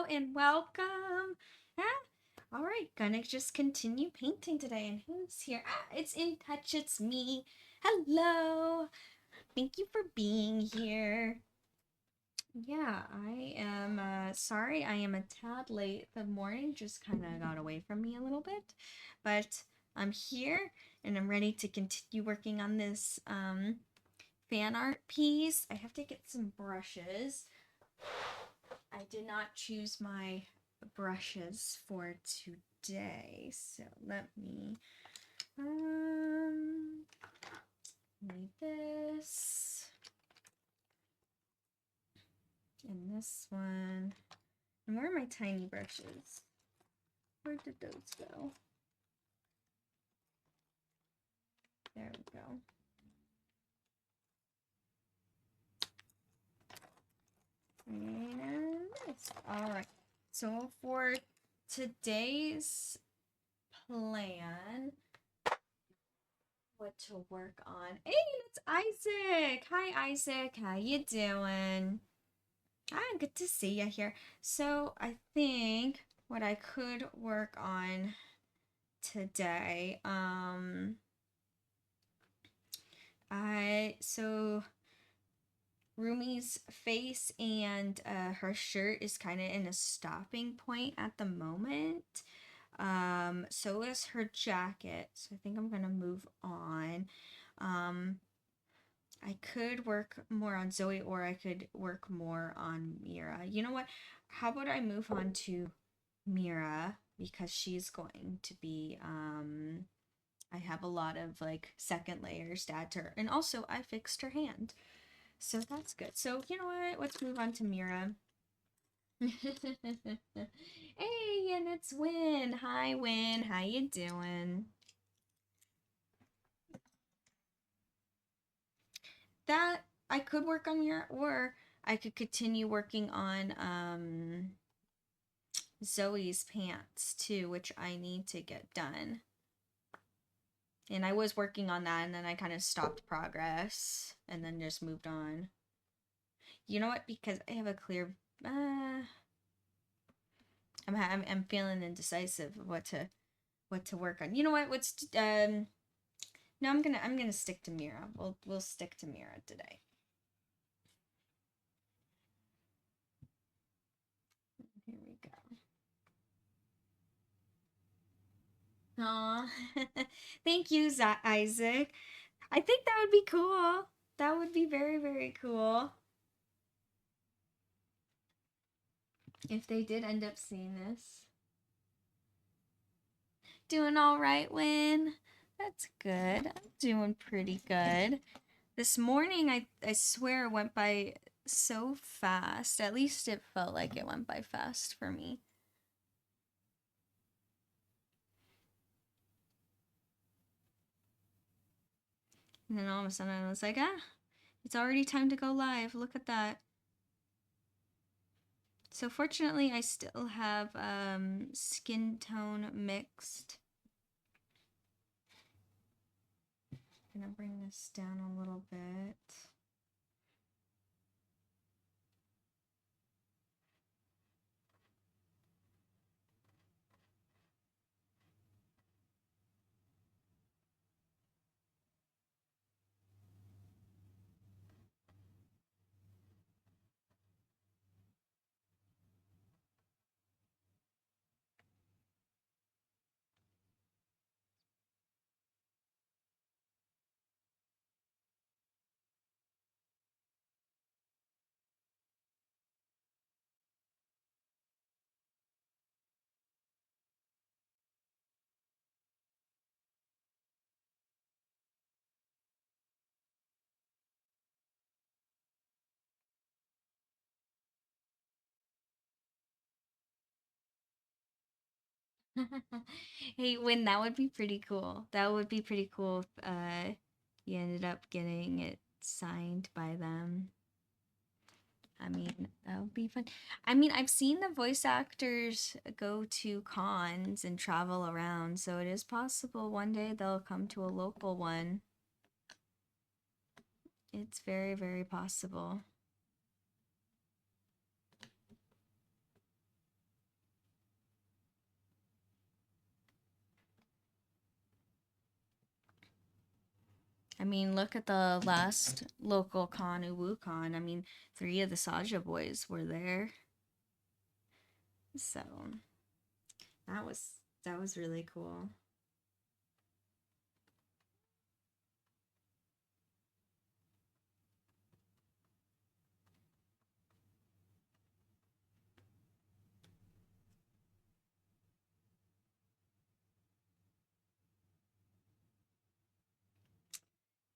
and welcome. All right, gonna just continue painting today. And who's here? It's In Touch, it's me. Hello. Thank you for being here. Yeah, I am sorry I am a tad late. The morning just kind of got away from me a little bit, but I'm here and I'm ready to continue working on this fan art piece. I have to get some brushes. I did not choose my brushes for today, so let me need this and this one. And where are my tiny brushes? Where did those go? There we go. And this. All right. So for today's plan, what to work on? Hey, it's Isaac. Hi, Isaac. How you doing? Good to see you here. So I think what I could work on today, so Rumi's face and her shirt is kind of in a stopping point at the moment. So is her jacket. So I think I'm gonna move on. I could work more on Zoe, or I could work more on Mira. You know what? How about I move on to Mira, because she's going to be I have a lot of like second layers to add to her. And also I fixed her hand. So that's good. So you know what? Let's move on to Mira. Hey, and it's Win. Hi, Win. How you doing? That I could work on Mira, or I could continue working on Zoe's pants too, which I need to get done. And I was working on that, and then I kind of stopped progress and then just moved on. You know what? Because I have a clear I'm feeling indecisive of what to work on. You know what? No, I'm gonna stick to Mira. We'll stick to Mira today. Here we go. Aw. Thank you, Isaac. I think that would be cool. That would be very, very cool. If they did end up seeing this. Doing all right, Win? That's good. I'm doing pretty good. This morning, I swear, went by so fast. At least it felt like it went by fast for me. And then all of a sudden I was like, it's already time to go live. Look at that. So fortunately, I still have skin tone mixed. I'm gonna bring this down a little bit. Hey, Win, that would be pretty cool. That would be pretty cool if you ended up getting it signed by them. I mean, that would be fun. I mean, I've seen the voice actors go to cons and travel around, so it is possible one day they'll come to a local one. It's very, very possible. mean, look at the last local con, UwuCon. I mean, 3 of the Saja boys were there. So that was really cool.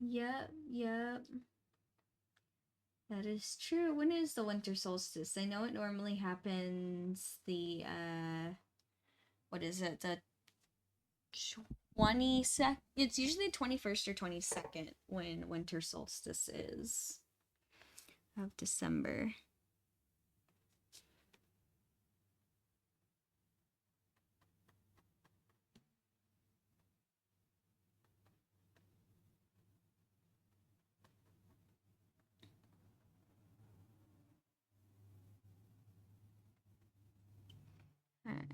Yep, yep. That is true. When is the winter solstice? I know it normally happens the what is it? The 22nd. It's usually 21st or 22nd when winter solstice is of December.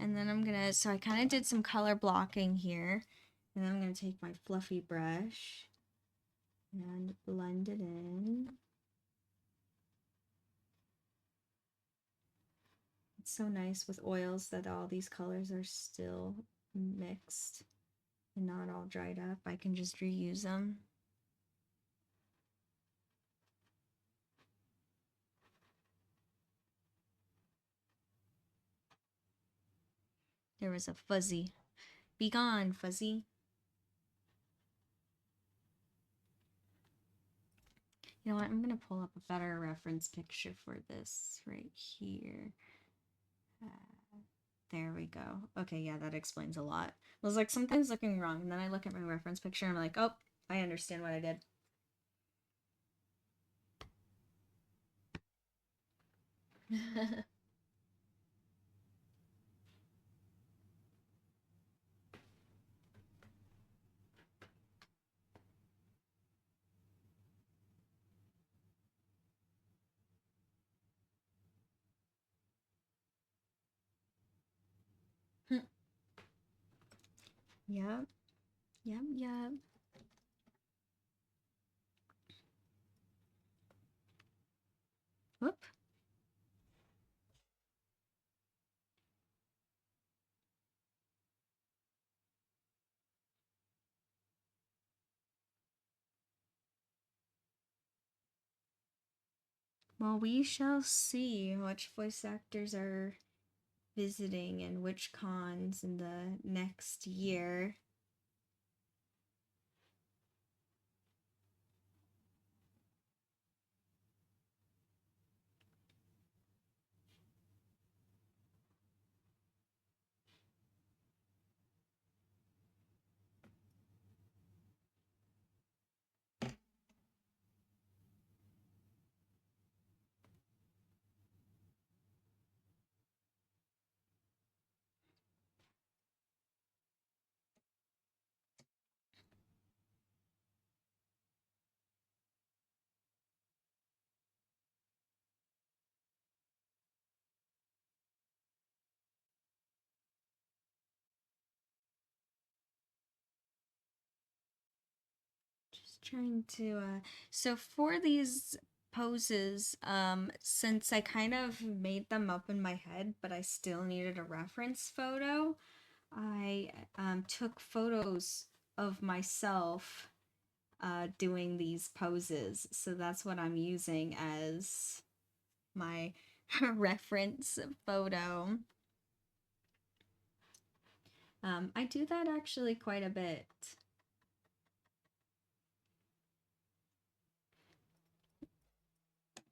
And then I'm gonna, so I kind of did some color blocking here. And then I'm gonna take my fluffy brush and blend it in. It's so nice with oils that all these colors are still mixed and not all dried up. I can just reuse them. There was a fuzzy. Be gone, fuzzy. You know what? I'm going to pull up a better reference picture for this right here. There we go. Okay, yeah, that explains a lot. I was like, something's looking wrong. And then I look at my reference picture and I'm like, oh, I understand what I did. Yep. Yep, yep. Whoop. Well, we shall see which voice actors are visiting and which cons in the next year. Just trying to so for these poses, since I kind of made them up in my head, but I still needed a reference photo, I took photos of myself doing these poses. So that's what I'm using as my reference photo. I do that actually quite a bit.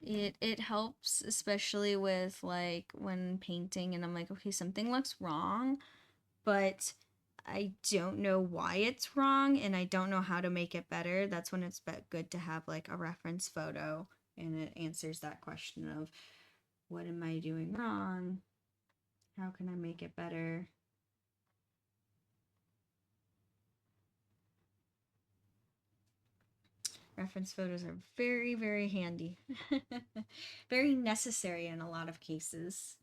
It helps, especially with like when painting and I'm like, okay, something looks wrong, but I don't know why it's wrong and I don't know how to make it better. That's when it's good to have like a reference photo and it answers that question of what am I doing wrong? How can I make it better? Reference photos are very, very handy. Very necessary in a lot of cases.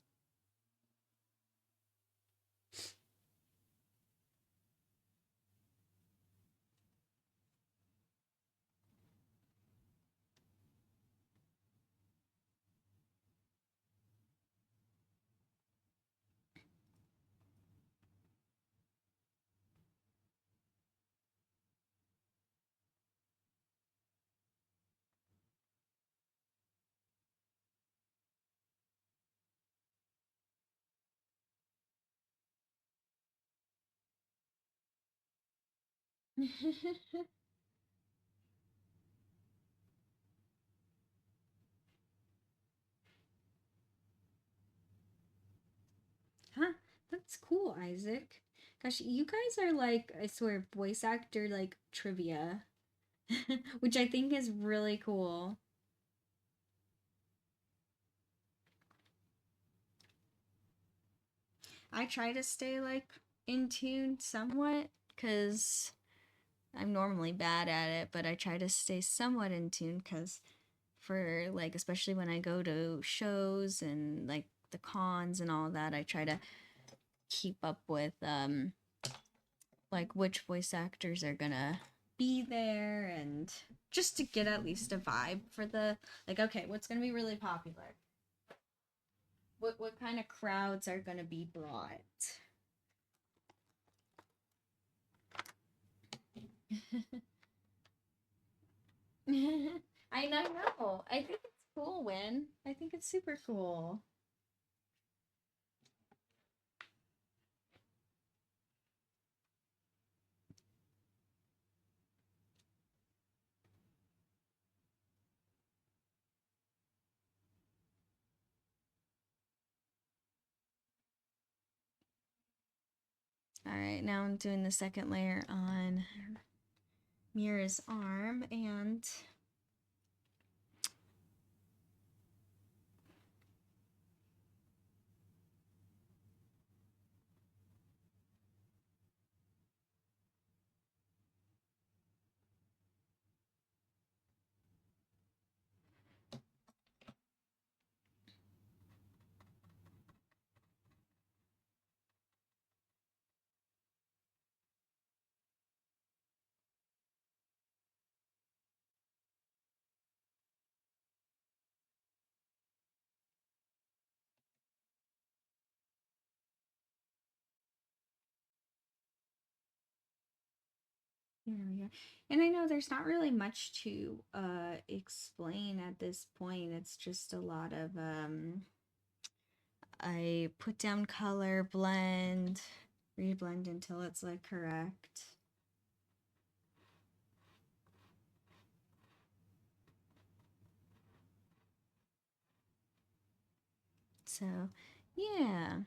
Huh? That's cool, Isaac. Gosh, you guys are like, I swear, voice actor like trivia, which I think is really cool. I try to stay like in tune somewhat because I'm normally bad at it, but I try to stay somewhat in tune because for like, especially when I go to shows and like the cons and all that, I try to keep up with like which voice actors are gonna be there and just to get at least a vibe for the like okay, what's gonna be really popular? What kind of crowds are gonna be brought? I know. I think it's cool, Win. I think it's super cool. All right, now I'm doing the second layer on Mira's arm and there we go. And I know there's not really much to explain at this point. It's just a lot of I put down color, blend, reblend until it's like correct. So, yeah.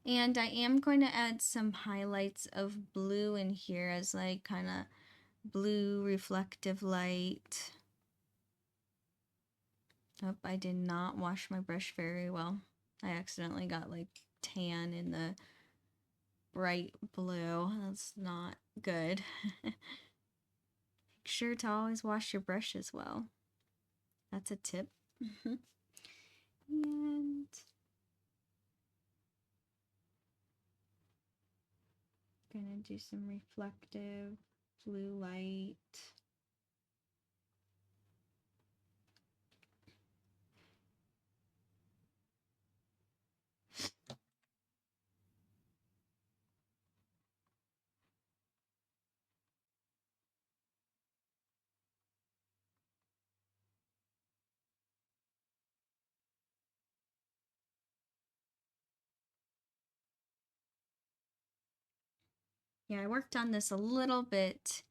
And I am going to add some highlights of blue in here as like kind of blue reflective light. Oh, I did not wash my brush very well. I accidentally got like tan in the bright blue. That's not good. Make sure to always wash your brush as well. That's a tip. And gonna do some reflective blue light. Yeah, I worked on this a little bit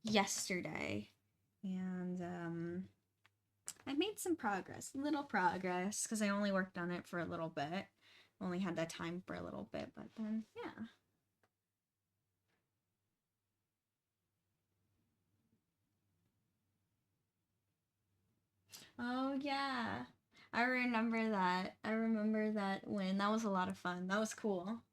yesterday and I made some progress, little progress, because I only worked on it for a little bit. Only had that time for a little bit, but then, yeah. Oh, yeah. I remember that. I remember that when that was a lot of fun. That was cool.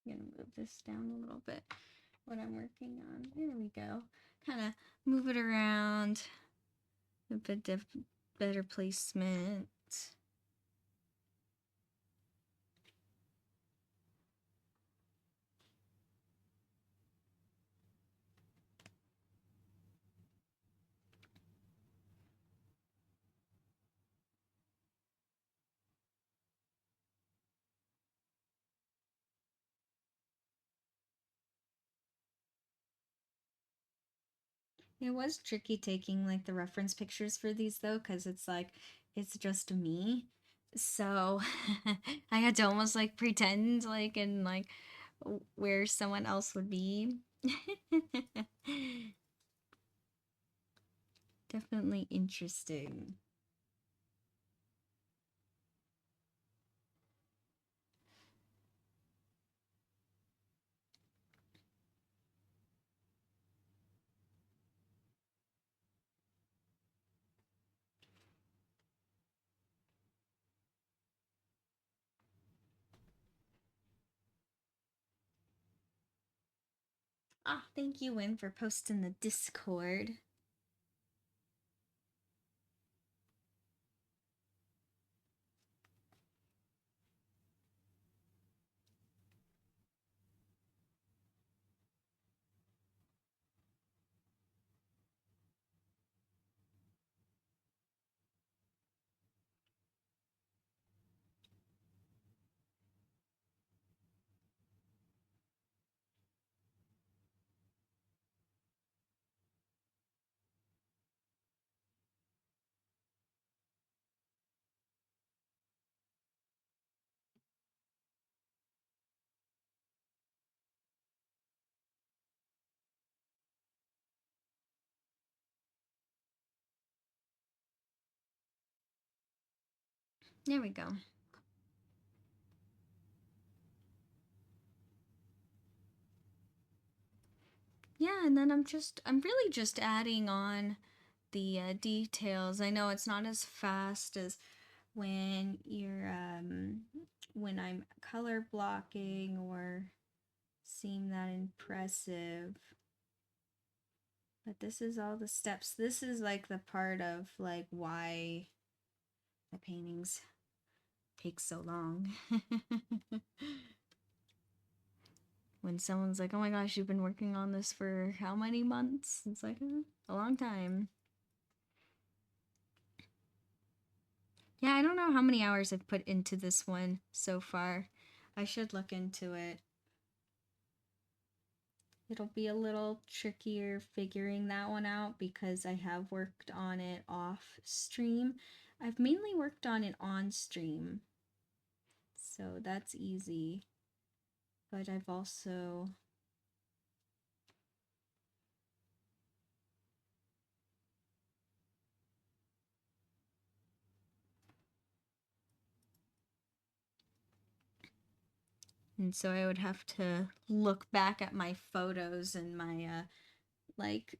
I'm gonna move this down a little bit. What I'm working on. There we go. kind of move it around. A bit better placement. It was tricky taking like the reference pictures for these though, because it's like it's just me. So I had to almost like pretend like and like where someone else would be. Definitely interesting. Ah, thank you, Win, for posting the Discord. There we go. Yeah, and then I'm really just adding on the details. I know it's not as fast as when you're when I'm color blocking or seem that impressive. But this is all the steps. This is like the part of like why the paintings take so long. When someone's like, "Oh my gosh, you've been working on this for how many months?" It's like a long time. Yeah, I don't know how many hours I've put into this one so far. I should look into it. It'll be a little trickier figuring that one out because I have worked on it off stream. I've mainly worked on it on stream, so that's easy. But I've also and so I would have to look back at my photos and my like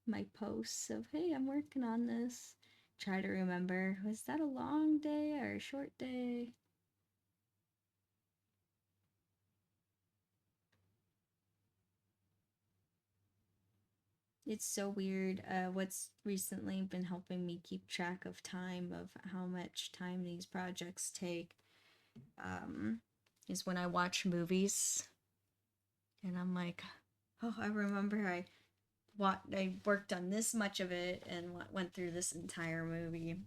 my posts of, hey, I'm working on this. Try to remember, was that a long day or a short day? It's so weird. What's recently been helping me keep track of time of how much time these projects take um, is when I watch movies and I'm like, oh, I remember I worked on this much of it and went through this entire movie. And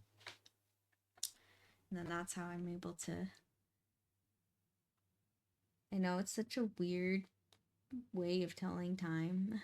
then that's how I'm able to. I know it's such a weird way of telling time.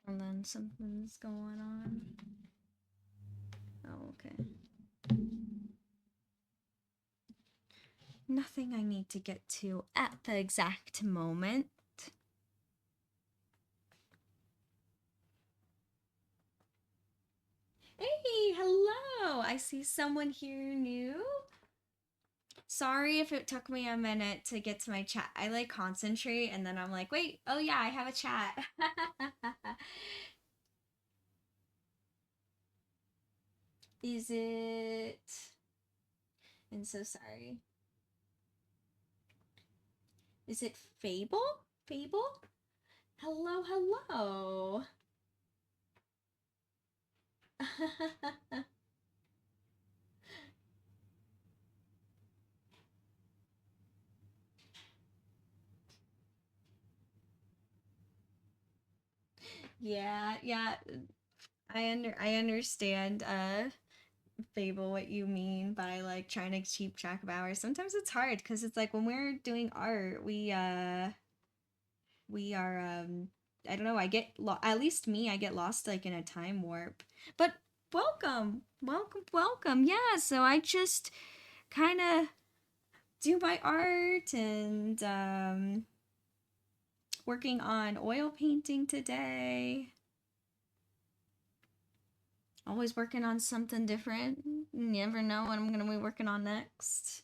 And then something's going on. Oh, okay. Nothing I need to get to at the exact moment. Hey, hello! I see someone here new. Sorry if it took me a minute to get to my chat. I like concentrate and then I'm like, wait, oh yeah, I have a chat. Is it... I'm so sorry. Is it Fable? Fable? Hello, hello. Yeah. I understand Fable what you mean by like trying to keep track of hours. Sometimes it's hard because it's like when we're doing art, we are I don't know, at least me, I get lost like in a time warp. But welcome. Yeah, so I just kind of do my art and working on oil painting today. Always working on something different. You never know what I'm going to be working on next.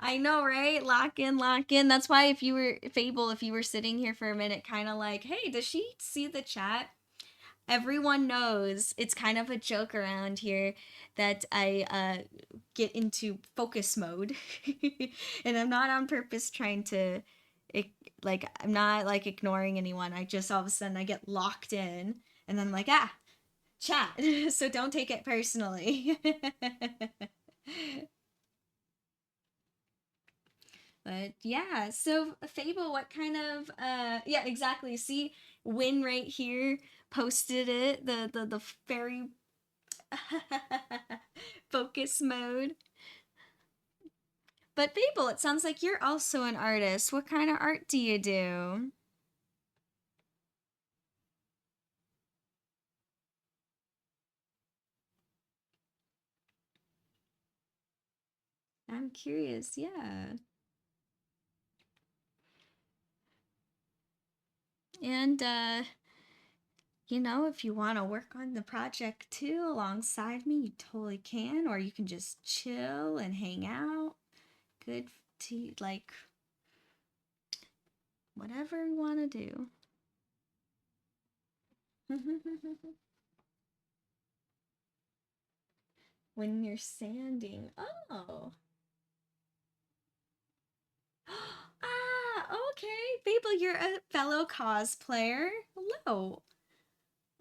I know, right? Lock in. That's why if you were Fable, if you were sitting here for a minute, kind of like, hey, does she see the chat? Everyone knows it's kind of a joke around here that I get into focus mode, and I'm not on purpose trying to, like, I'm not like ignoring anyone. I just all of a sudden I get locked in, and then I'm like, chat. So don't take it personally. But yeah, so Fable, what kind of yeah, exactly. See, Win right here posted it, the fairy focus mode. But Fable, it sounds like you're also an artist. What kind of art do you do? I'm curious, yeah. And you know, if you want to work on the project too alongside me, you totally can, or you can just chill and hang out. Good to like whatever you want to do. When you're sanding. Oh. Okay. Fable, you're a fellow cosplayer. Hello.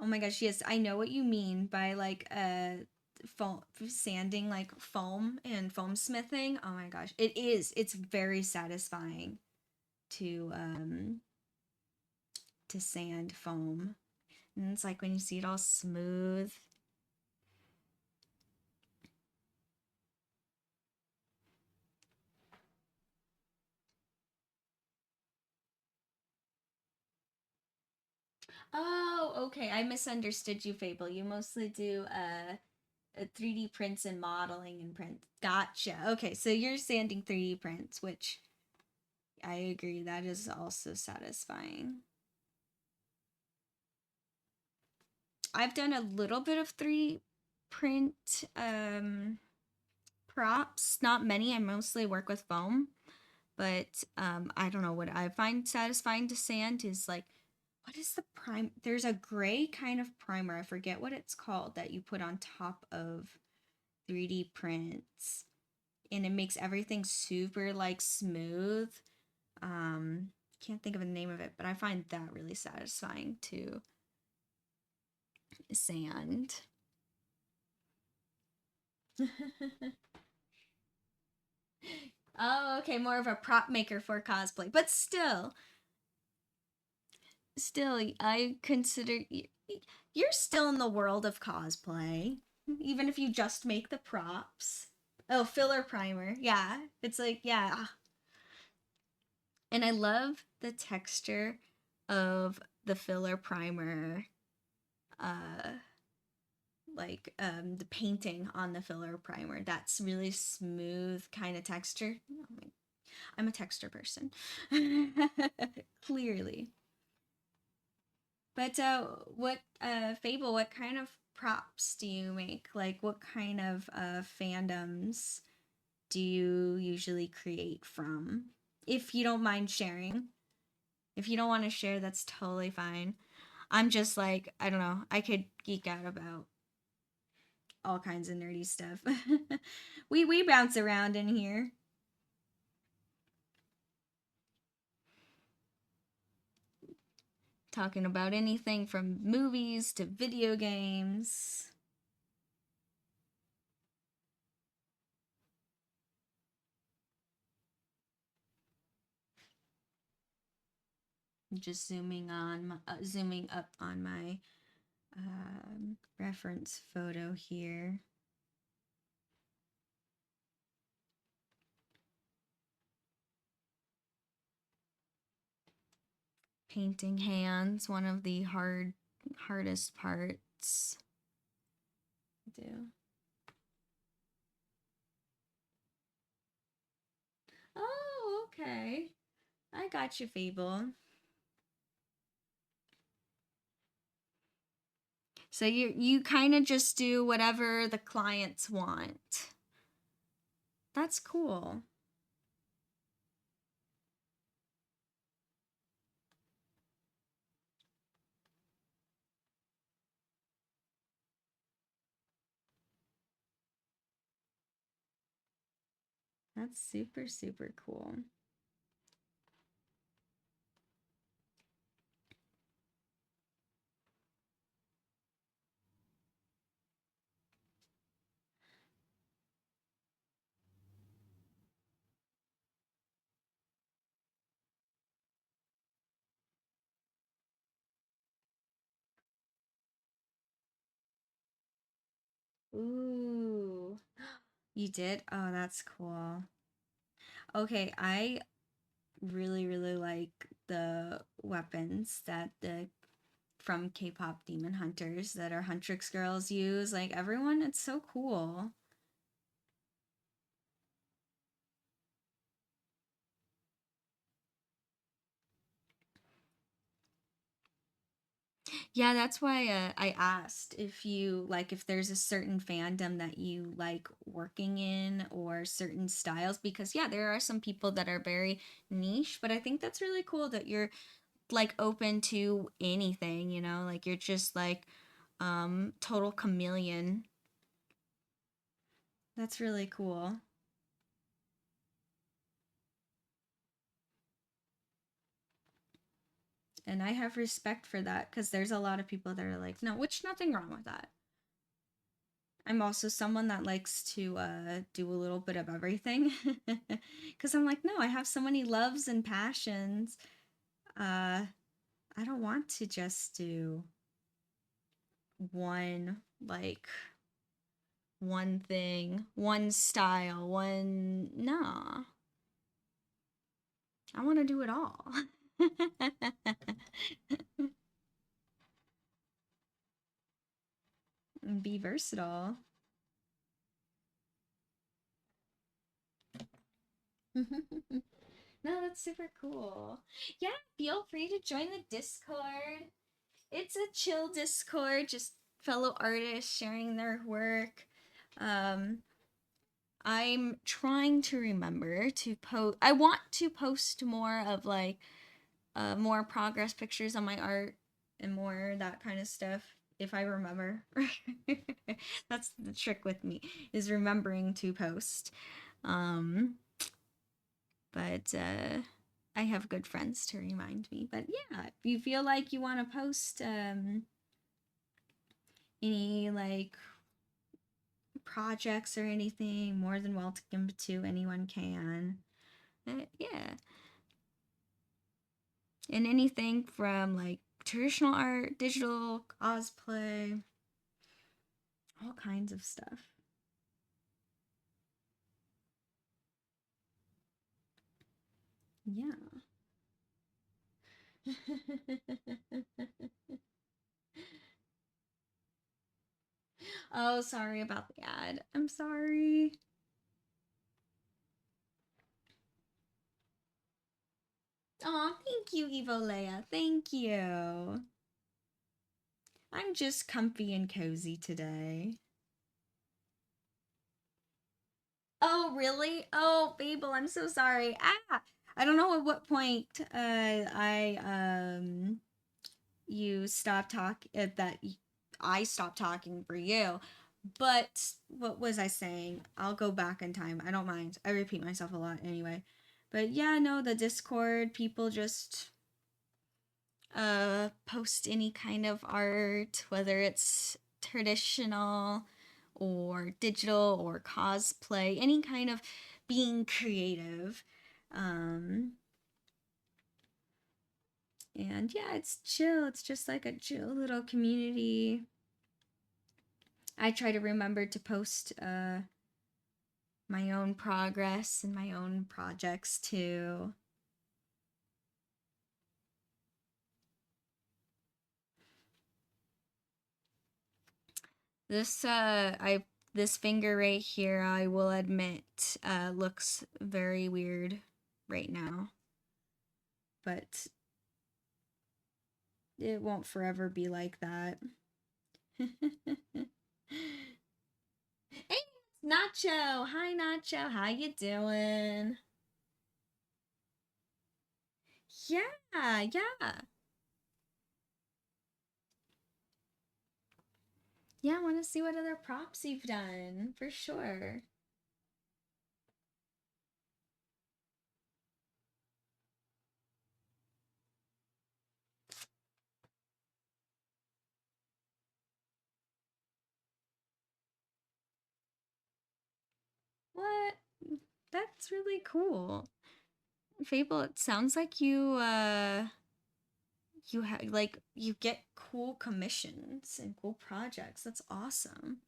Oh my gosh, yes, I know what you mean by like foam sanding, like foam and foam smithing. Oh my gosh. It is. It's very satisfying to sand foam. And it's like when you see it all smooth. Oh, okay. I misunderstood you, Fable. You mostly do 3D prints and modeling and print. Gotcha. Okay, so you're sanding 3D prints, which I agree that is also satisfying. I've done a little bit of 3D print props, not many. I mostly work with foam, but I don't know what I find satisfying to sand is like, what is the prime? There's a gray kind of primer. I forget what it's called that you put on top of 3D prints, and it makes everything super like smooth. Can't think of the name of it, but I find that really satisfying to sand. Oh, okay, more of a prop maker for cosplay, but still, I consider you're still in the world of cosplay, even if you just make the props. Oh, filler primer. Yeah. It's like, yeah. And I love the texture of the filler primer. The painting on the filler primer. That's really smooth kind of texture. Oh my, I'm a texture person. Clearly. But what Fable, what kind of props do you make? Like what kind of fandoms do you usually create from? If you don't mind sharing. If you don't want to share, that's totally fine. I'm just like, I don't know, I could geek out about all kinds of nerdy stuff. we bounce around in here. Talking about anything from movies to video games. Just zooming up on my reference photo here. Painting hands, one of the hardest parts. Do. Oh, okay. I got you, Fable. So you kind of just do whatever the clients want. That's cool. That's super, super cool. Ooh. You did? Oh, that's cool. Okay, I really, really like the weapons that the from K-pop Demon Hunters that our Huntrix girls use. Like everyone, it's so cool. Yeah, that's why I asked if there's a certain fandom that you like working in or certain styles because yeah, there are some people that are very niche, but I think that's really cool that you're like open to anything, you know? Like you're just like total chameleon. That's really cool. And I have respect for that because there's a lot of people that are like, no, which nothing wrong with that. I'm also someone that likes to do a little bit of everything because I'm like, no, I have so many loves and passions. I don't want to just do one, like, one thing, one style, one. Nah, I want to do it all. And be versatile. No, that's super cool. Yeah, feel free to join the Discord. It's a chill Discord, just fellow artists sharing their work. Um, I'm trying to remember to post. I want to post more of like more progress pictures on my art and more that kind of stuff if I remember. That's the trick with me is remembering to post. Um, but I have good friends to remind me. But yeah, if you feel like you want to post any like projects or anything, more than welcome to. Anyone can. Yeah. And anything from like traditional art, digital, cosplay, all kinds of stuff. Yeah. Oh, sorry about the ad. I'm sorry. Oh, thank you, Evolea. Thank you. I'm just comfy and cozy today. Oh, really? Oh, Babel, I'm so sorry. Ah, I don't know at what point you stopped talking that I stopped talking for you. But what was I saying? I'll go back in time. I don't mind. I repeat myself a lot anyway. But yeah, no, the Discord people just post any kind of art, whether it's traditional or digital or cosplay, any kind of being creative. And yeah, it's chill. It's just like a chill little community. I try to remember to post my own progress and my own projects too. This finger right here, I will admit, looks very weird right now. But it won't forever be like that. Hey, Nacho. Hi, Nacho. How you doing? Yeah, yeah. Yeah, I want to see what other props you've done, for sure. What? That's really cool. Fable, it sounds like you get cool commissions and cool projects. That's awesome.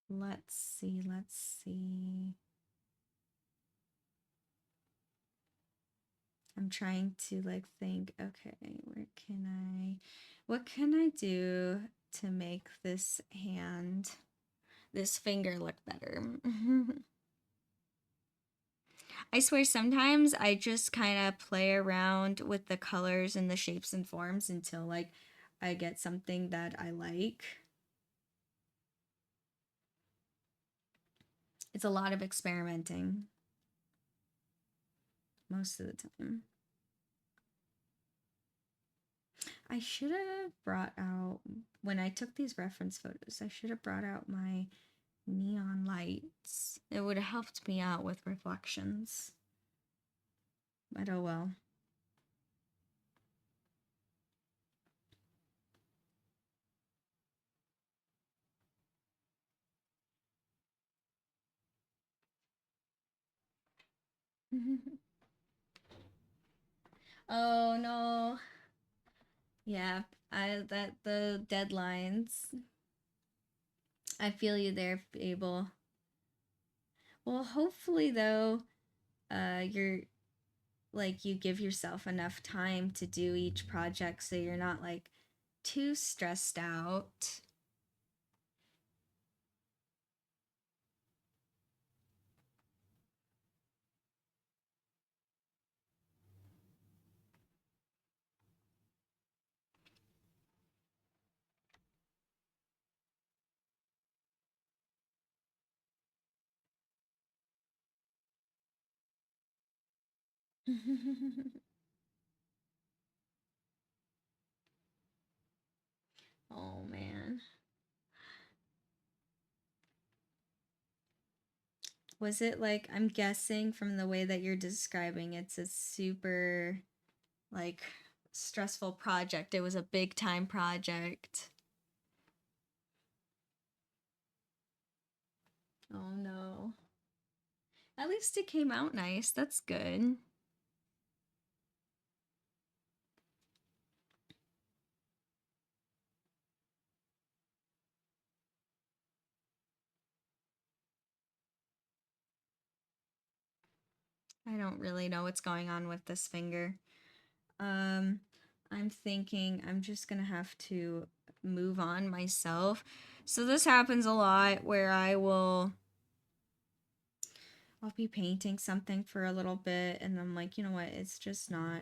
Let's see, let's see. I'm trying to like think, okay, what can I do to make this this finger look better? I swear sometimes I just kind of play around with the colors and the shapes and forms until like I get something that I like. It's a lot of experimenting most of the time. I should have brought out, when I took these reference photos, I should have brought out my neon lights. It would have helped me out with reflections. But oh well. Oh no. Yeah, the deadlines. I feel you there, Abel. Well, hopefully though, you're like you give yourself enough time to do each project so you're not like too stressed out. Oh man. Was it like, I'm guessing from the way that you're describing, it's a super like stressful project. It was a big time project. Oh no. At least it came out nice. That's good. I don't really know what's going on with this finger. I'm thinking I'm just gonna have to move on myself. So this happens a lot where I'll be painting something for a little bit and I'm like, you know what, it's just not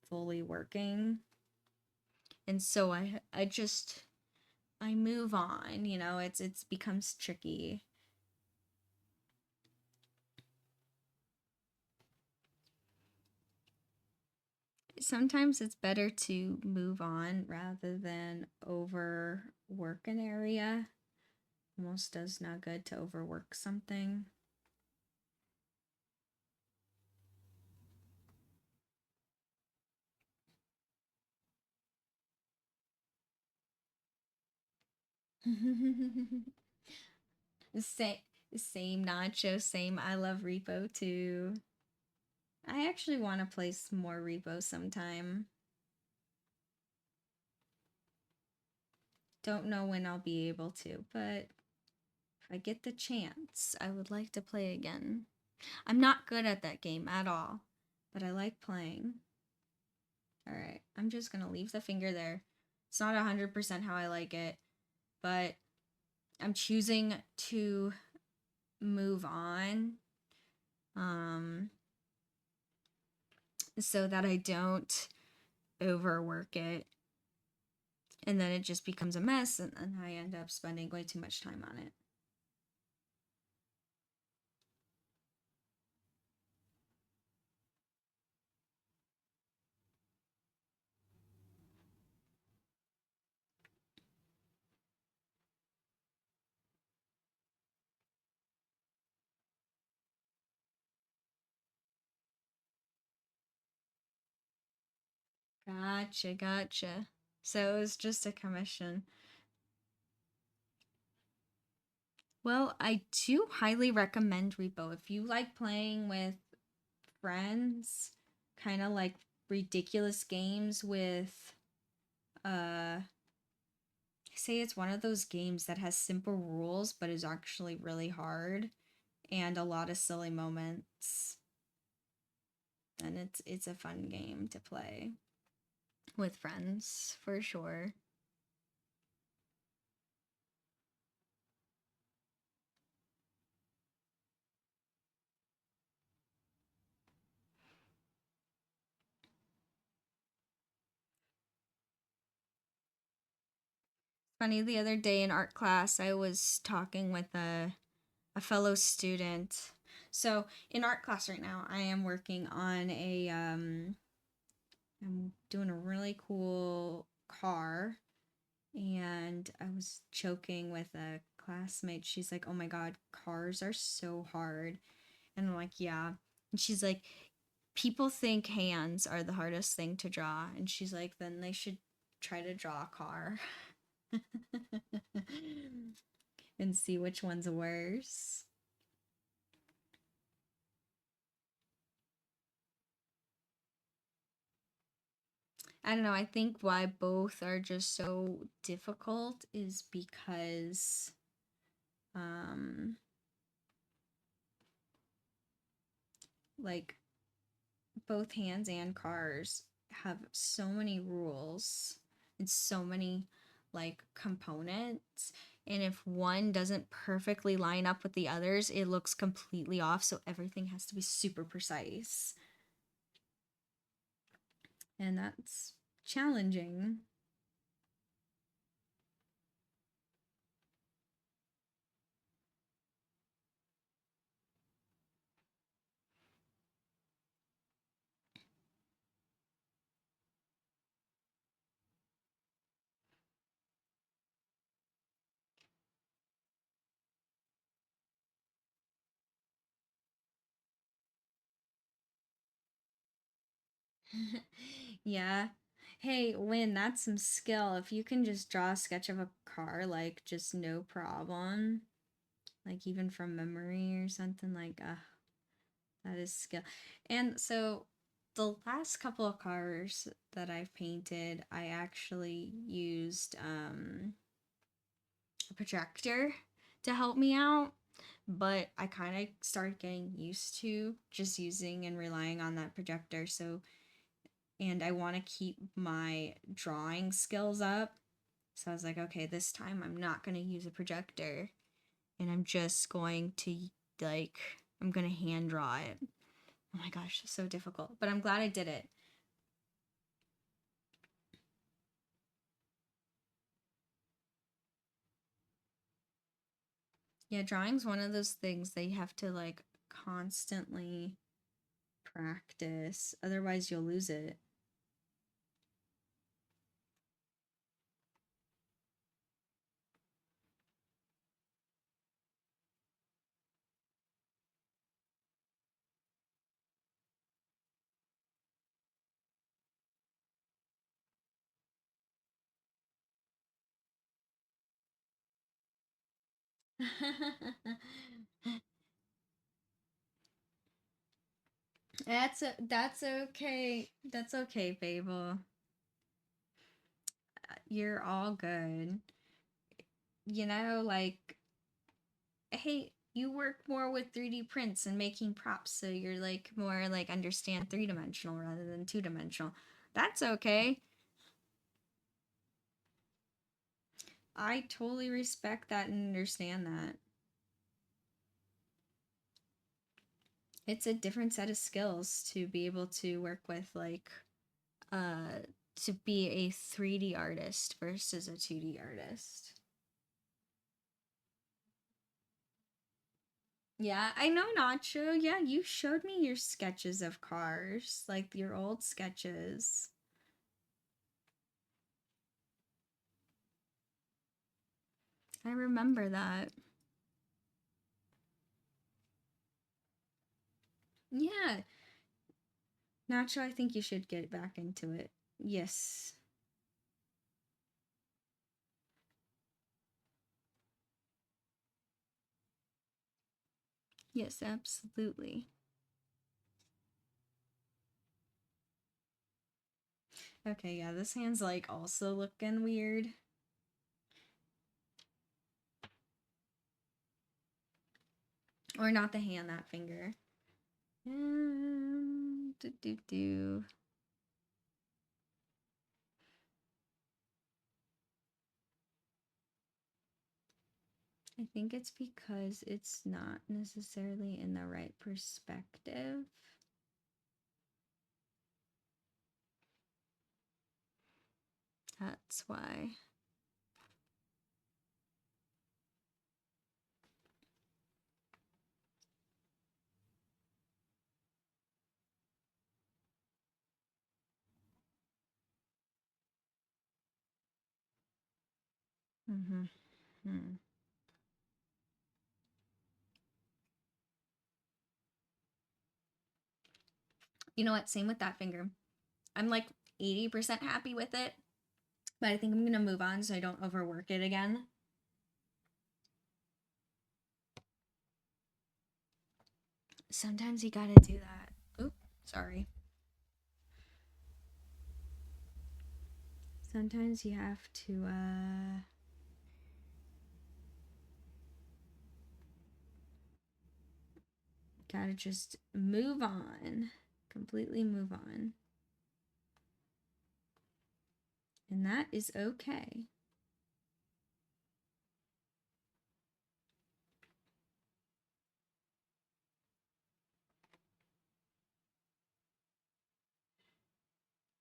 fully working. And so I move on, you know, it becomes tricky. Sometimes it's better to move on rather than overwork an area. Almost does not good to overwork something. same, same Nacho, same. I love Repo too. I actually want to play some more Repo sometime. Don't know when I'll be able to, but if I get the chance, I would like to play again. I'm not good at that game at all, but I like playing. Alright, I'm just gonna leave the finger there. It's not 100% how I like it, but I'm choosing to move on so that I don't overwork it. And then it just becomes a mess, and I end up spending way too much time on it. Gotcha. So it was just a commission. Well, I do highly recommend Repo. If you like playing with friends, kind of like ridiculous games with, say it's one of those games that has simple rules but is actually really hard and a lot of silly moments. And it's a fun game to play with friends for sure. Funny, the other day in art class, I was talking with a fellow student. So in art class right now, I am working on I'm doing a really cool car, and I was joking with a classmate. She's like, "Oh my god, cars are so hard," and I'm like, "Yeah," and she's like, "People think hands are the hardest thing to draw," and she's like, "Then they should try to draw a car." And see which one's worse. I don't know. I think why both are just so difficult is because um like both hands and cars have so many rules and so many like components, and if one doesn't perfectly line up with the others, it looks completely off, so everything has to be super precise. And that's challenging. Yeah. Hey, Lynn, that's some skill. If you can just draw a sketch of a car, like, just no problem, like, even from memory or something, like, that is skill. And so, the last couple of cars that I've painted, I actually used, a projector to help me out. but I kind of started getting used to just using and relying on that projector. So, and I want to keep my drawing skills up. So I was like, okay, this time I'm not going to use a projector and I'm just going to like, I'm going to hand draw it. Oh my gosh, it's so difficult, but I'm glad I did it. Yeah, drawing's one of those things that you have to like constantly practice, otherwise you'll lose it. That's okay. That's okay, Fable. You're all good. You know, like, hey, you work more with 3D prints and making props, so you're like more like understand 3-dimensional rather than 2-dimensional. That's okay. I totally respect that and understand that. It's a different set of skills to be able to work with like to be a 3D artist versus a 2D artist. Yeah, I know, Nacho. Yeah, you showed me your sketches of cars, like your old sketches. I remember that. Yeah. Nacho, I think you should get back into it. Yes. Yes, absolutely. Okay, yeah, this hand's like also looking weird. Or not the hand, that finger. Do do do. I think it's because it's not necessarily in the right perspective. That's why. Mm-hmm. Hmm. You know what? Same with that finger. I'm like 80% happy with it, but I think I'm gonna move on so I don't overwork it again. Sometimes you gotta do that. Oop, sorry. Sometimes you have to, gotta just move on. Completely move on. And that is okay.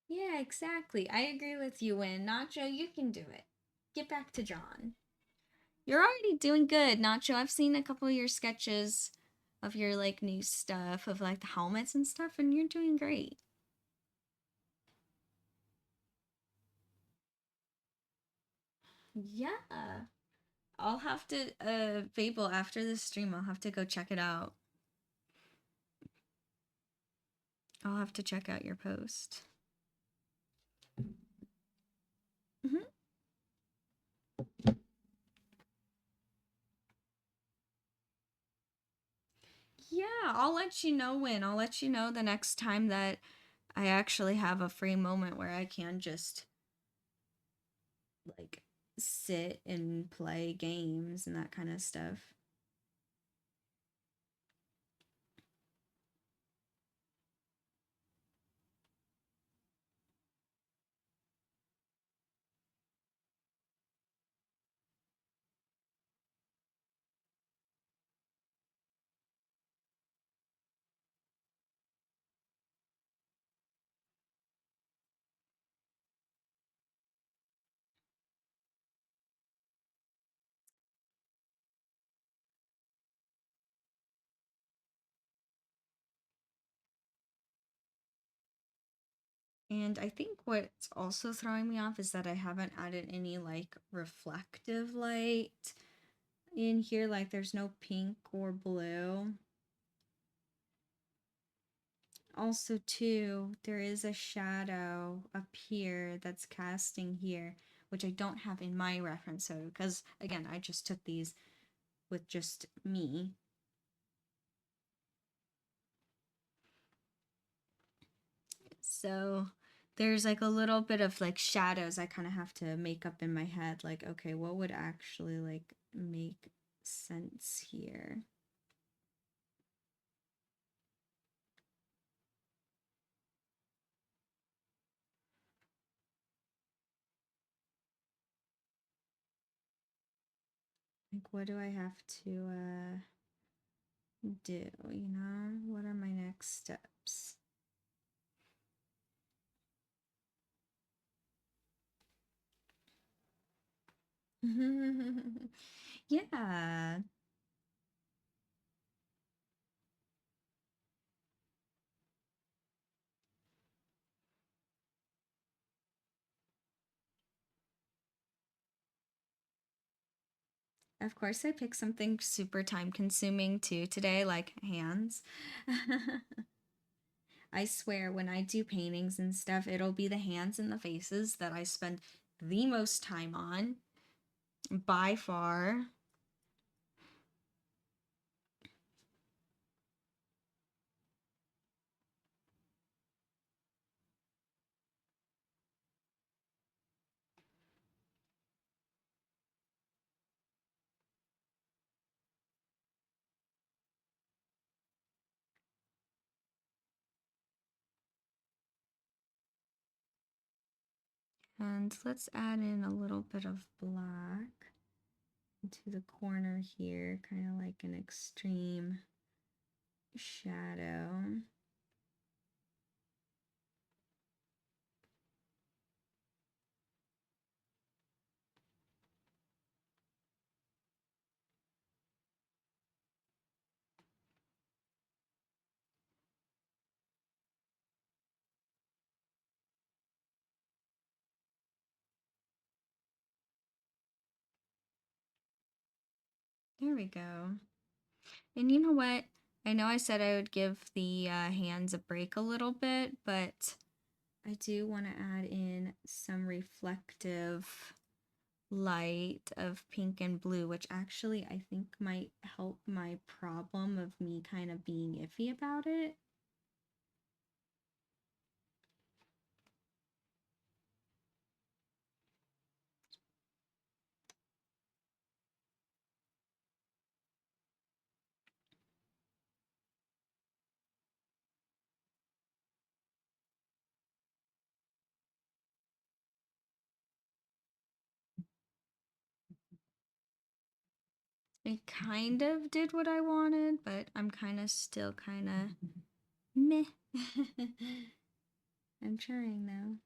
Yeah, exactly. I agree with you, Win. Nacho, you can do it. Get back to John. You're already doing good, Nacho. I've seen a couple of your sketches of your like new stuff, of like the helmets and stuff, and you're doing great. Yeah. I'll have to Fable, after this stream, I'll have to go check it out. I'll have to check out your post. Mm-hmm. Yeah, I'll let you know when. I'll let you know the next time that I actually have a free moment where I can just like sit and play games and that kind of stuff. And I think what's also throwing me off is that I haven't added any like reflective light in here. Like there's no pink or blue. Also too, there is a shadow up here that's casting here, which I don't have in my reference photo because again, I just took these with just me. So there's like a little bit of like shadows I kind of have to make up in my head. Like, okay, what would actually like make sense here? Like, what do I have to do? You know, what are my next steps? Yeah. Of course, I picked something super time consuming too today, like hands. I swear, when I do paintings and stuff, it'll be the hands and the faces that I spend the most time on by far. And let's add in a little bit of black into the corner here, kind of like an extreme shadow. There we go. And you know what? I know I said I would give the hands a break a little bit, but I do want to add in some reflective light of pink and blue, which actually I think might help my problem of me kind of being iffy about it. It kind of did what I wanted, but I'm kind of still kind of meh. I'm trying though.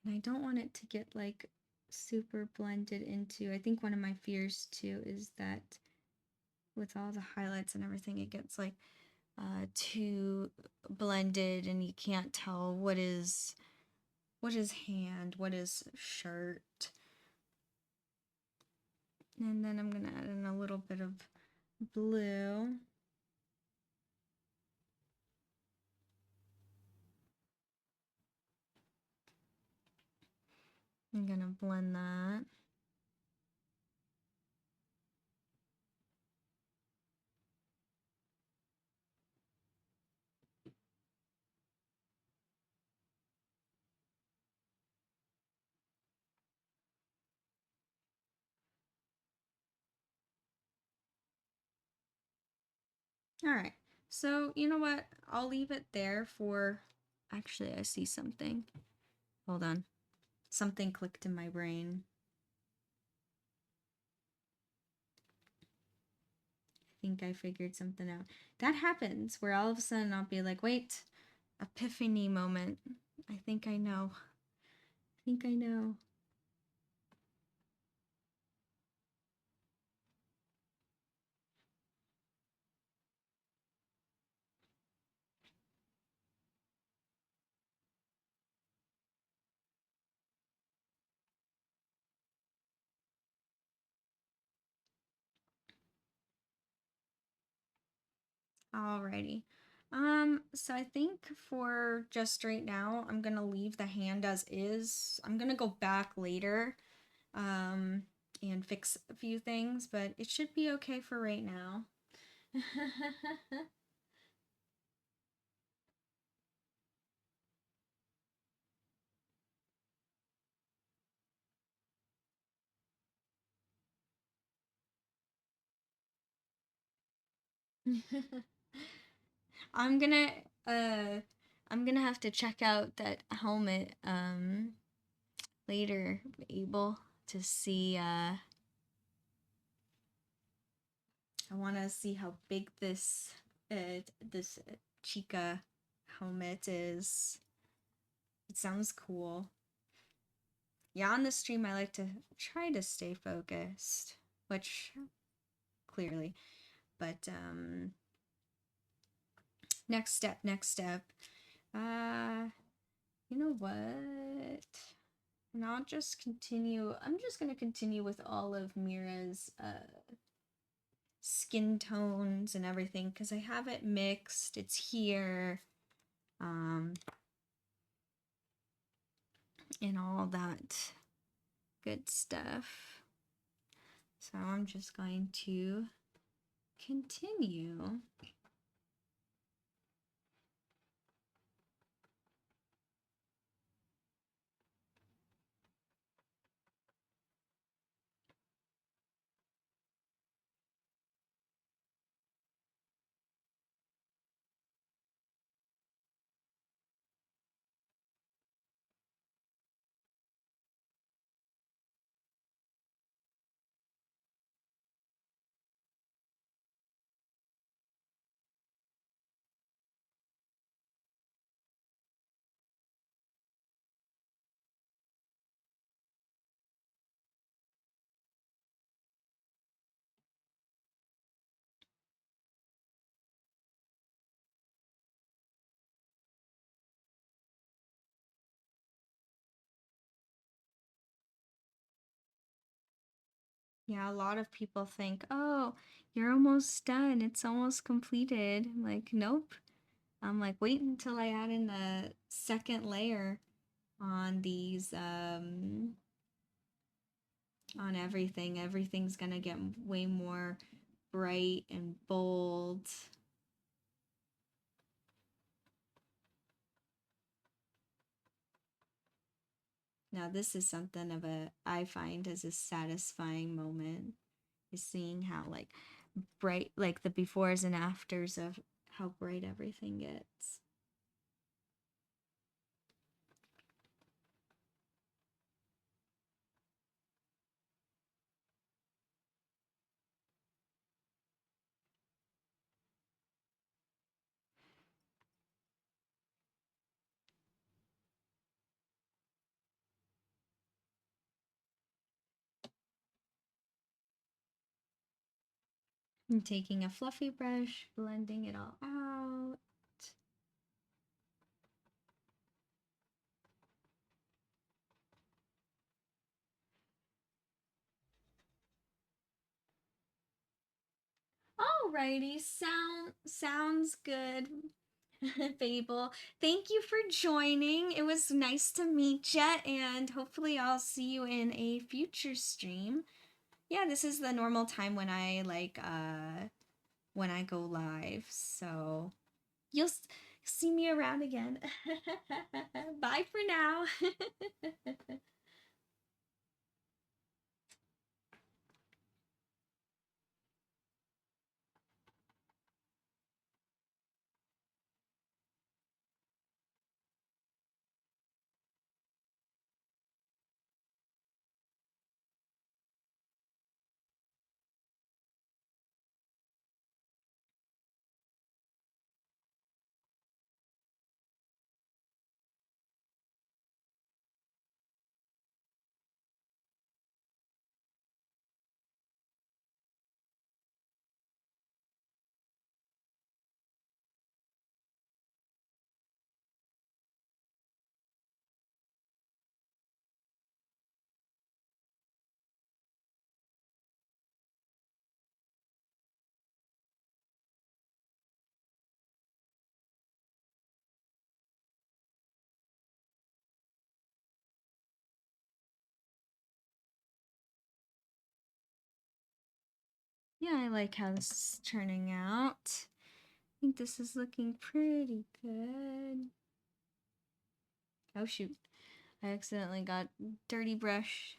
And I don't want it to get like super blended into. I think one of my fears too is that with all the highlights and everything, it gets like too blended and you can't tell what is hand, what is shirt. And then I'm gonna add in a little bit of blue. I'm gonna blend that. All right. So, you know what? I'll leave it there for... Actually, I see something. Hold on. Something clicked in my brain. I think I figured something out. That happens where all of a sudden I'll be like, wait, epiphany moment. I think I know. think I know. Alrighty. So I think for just right now, I'm gonna leave the hand as is. I'm gonna go back later, and fix a few things, but it should be okay for right now. I'm gonna uh I'm gonna have to check out that helmet later, able to see I want to see how big this Chica helmet is. It sounds cool. Yeah, on the stream I like to try to stay focused, which clearly, but next step. You know what? And I'll just continue. I'm just gonna continue with all of Mira's skin tones and everything because I have it mixed. It's here, and all that good stuff. So I'm just going to continue. Yeah, a lot of people think, oh, you're almost done. It's almost completed. I'm like, nope. I'm like, wait until I add in the second layer on these, on everything. Everything's gonna get way more bright and bold. Now, this is something of I find as a satisfying moment, is seeing how like bright, like the befores and afters of how bright everything gets. I'm taking a fluffy brush, blending it all out. Alrighty, sounds good. Fable, thank you for joining. It was nice to meet ya, and hopefully I'll see you in a future stream. Yeah, this is the normal time when I when I go live, so you'll see me around again. Bye for now. Yeah, I like how this is turning out. I think this is looking pretty good. Oh shoot, I accidentally got dirty brush.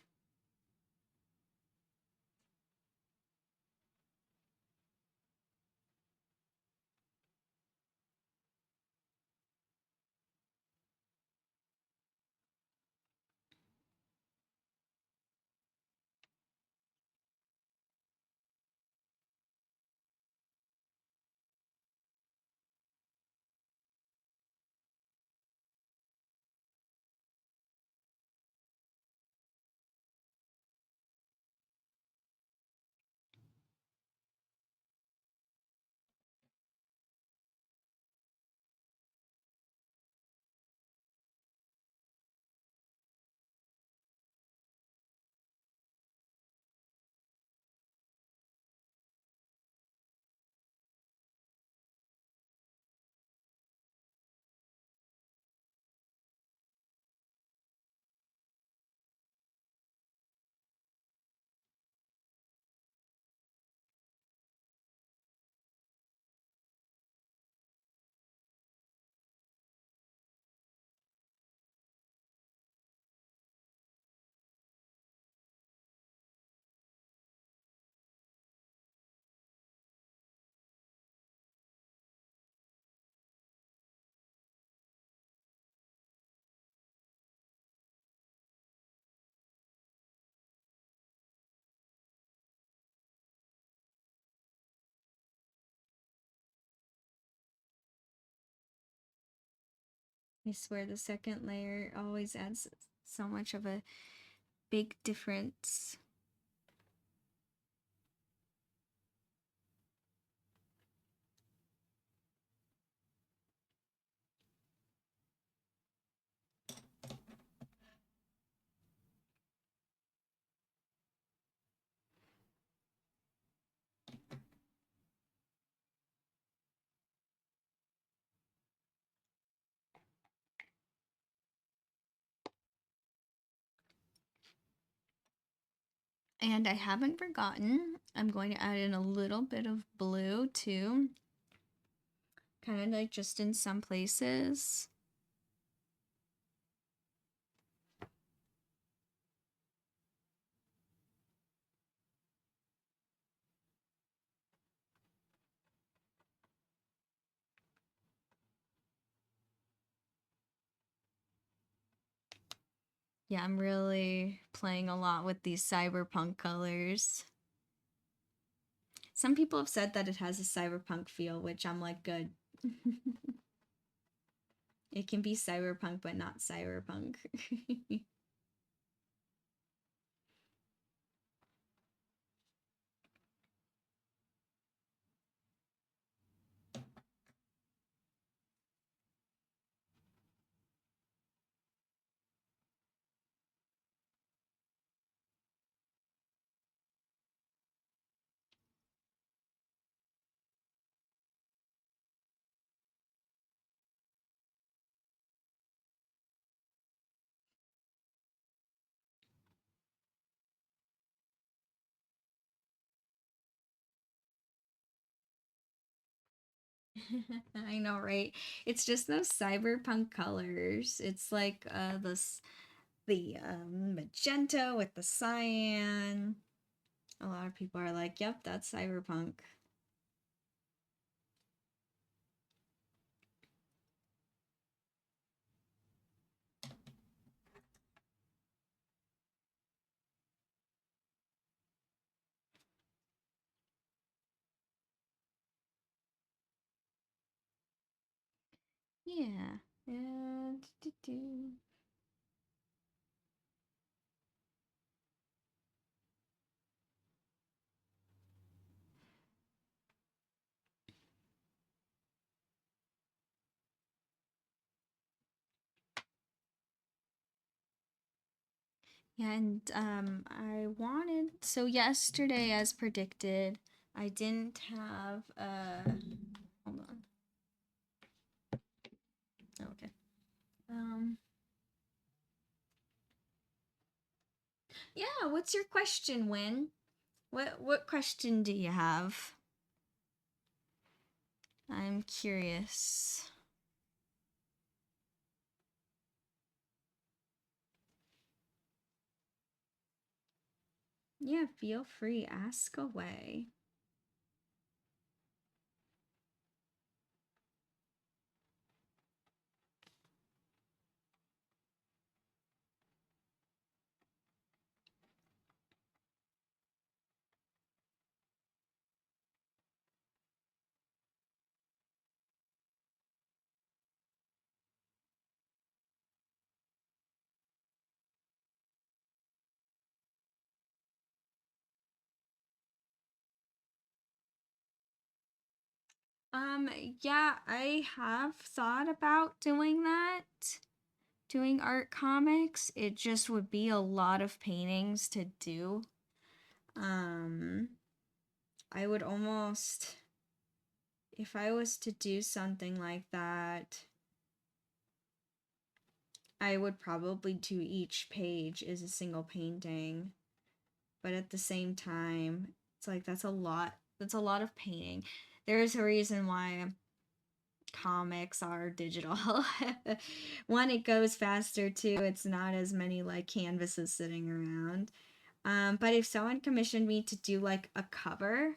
I swear the second layer always adds so much of a big difference. And I haven't forgotten, I'm going to add in a little bit of blue too. Kind of like just in some places. Yeah, I'm really playing a lot with these cyberpunk colors. Some people have said that it has a cyberpunk feel, which I'm like, good. It can be cyberpunk, but not cyberpunk. I know, right? It's just those cyberpunk colors. It's like the magenta with the cyan. A lot of people are like, "Yep, that's cyberpunk." Yeah. And yeah, and I wanted so yesterday, as predicted, I didn't have hold on. Okay. Yeah, what's your question, Win? What question do you have? I'm curious. Yeah, feel free, ask away. Yeah, I have thought about doing that. Doing art comics. It just would be a lot of paintings to do. I would almost, if I was to do something like that, I would probably do each page as a single painting. But at the same time, it's like that's a lot of painting. There's a reason why comics are digital. One, it goes faster. Two, it's not as many like canvases sitting around. But if someone commissioned me to do like a cover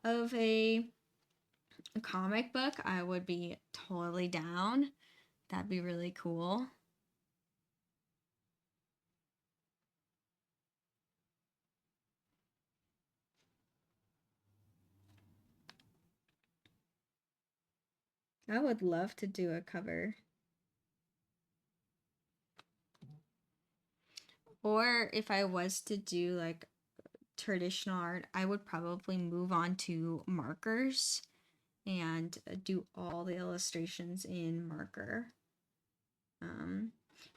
of a comic book, I would be totally down. That'd be really cool. I would love to do a cover. Or if I was to do like traditional art, I would probably move on to markers and do all the illustrations in marker.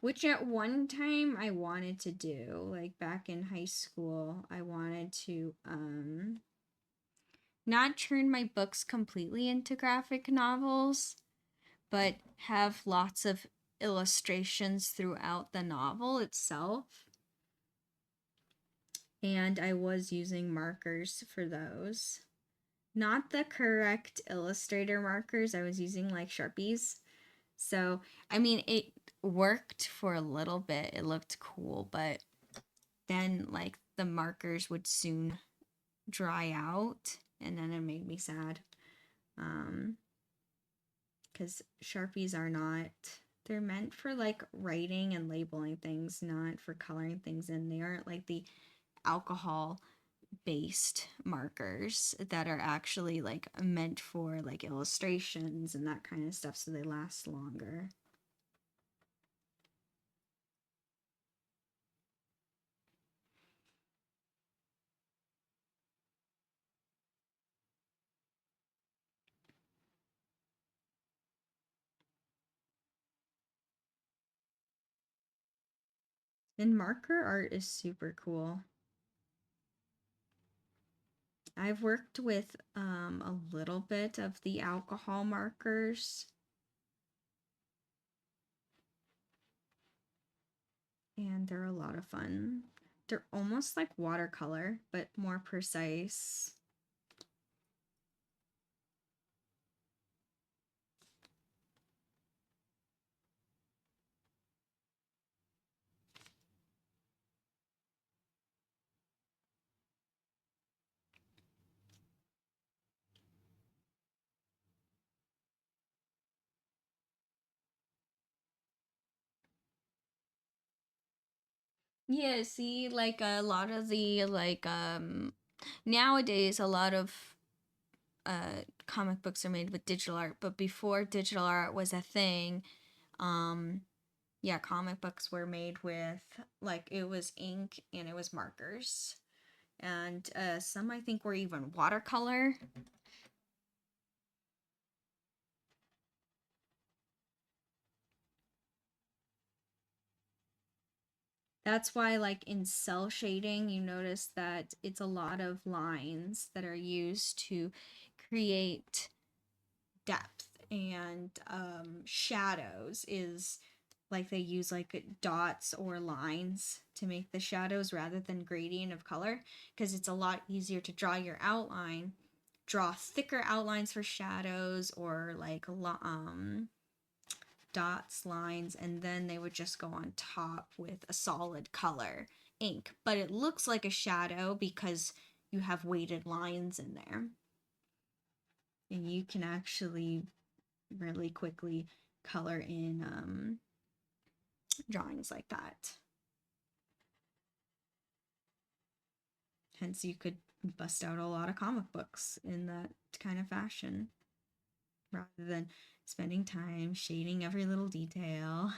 Which at one time I wanted to do, like back in high school, I wanted to not turn my books completely into graphic novels, but have lots of illustrations throughout the novel itself. And I was using markers for those. Not the correct Illustrator markers. I was using like Sharpies. So, I mean, it worked for a little bit. It looked cool, but then like the markers would soon dry out, and then it made me sad. Because Sharpies are not, they're meant for like writing and labeling things, not for coloring things in. They aren't like the alcohol based markers that are actually like meant for like illustrations and that kind of stuff, so they last longer. And marker art is super cool. I've worked with a little bit of the alcohol markers. And they're a lot of fun. They're almost like watercolor, but more precise. Yeah, see, like a lot of the like nowadays a lot of comic books are made with digital art, but before digital art was a thing, yeah, comic books were made with like it was ink and it was markers. And some I think were even watercolor. That's why, like in cell shading, you notice that it's a lot of lines that are used to create depth, and shadows is like they use like dots or lines to make the shadows rather than gradient of color, because it's a lot easier to draw your outline, draw thicker outlines for shadows or like dots, lines, and then they would just go on top with a solid color ink. But it looks like a shadow because you have weighted lines in there. And you can actually really quickly color in drawings like that. Hence, you could bust out a lot of comic books in that kind of fashion rather than spending time shading every little detail.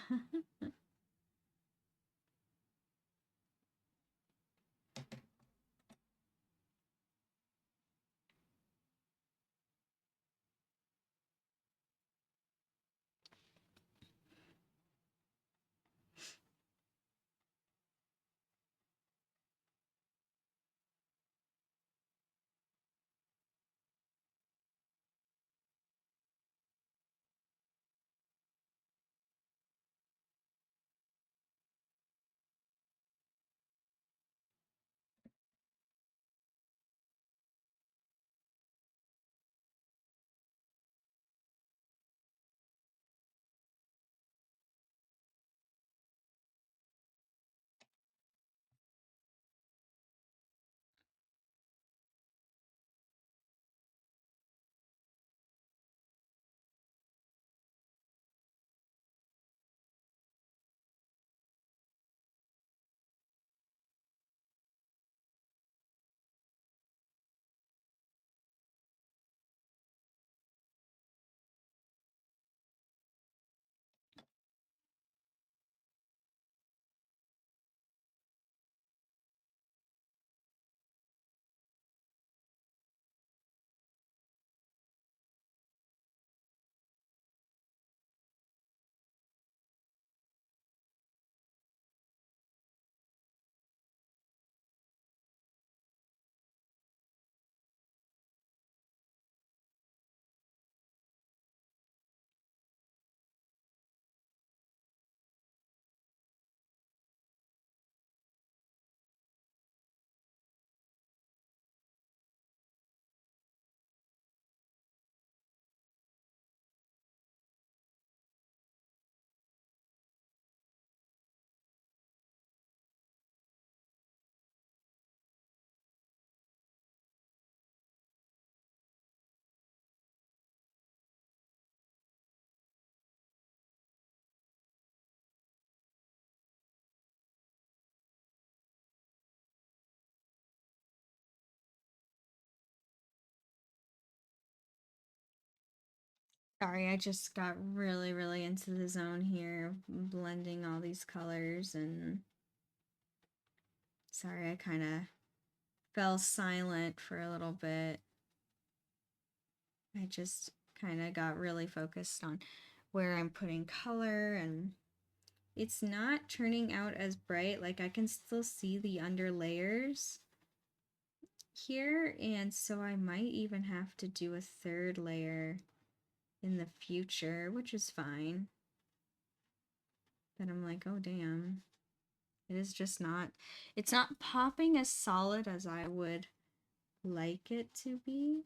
Sorry, I just got really, really into the zone here, blending all these colors, and sorry, I kind of fell silent for a little bit. I just kind of got really focused on where I'm putting color, and it's not turning out as bright. Like I can still see the under layers here, and so I might even have to do a third layer in the future, which is fine. But I'm like, oh damn. It is just not, it's not popping as solid as I would like it to be.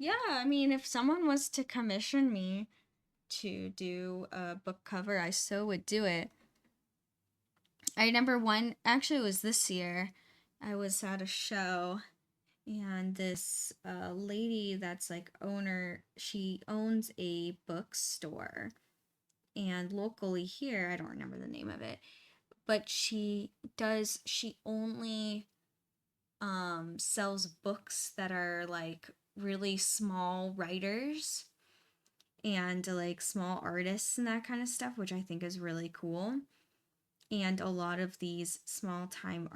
Yeah, I mean, if someone was to commission me to do a book cover, I so would do it. I remember one, actually, it was this year. I was at a show, and this lady that's like owner, she owns a bookstore. And locally here, I don't remember the name of it, but she only sells books that are like really small writers and like small artists and that kind of stuff, which I think is really cool. And a lot of these small time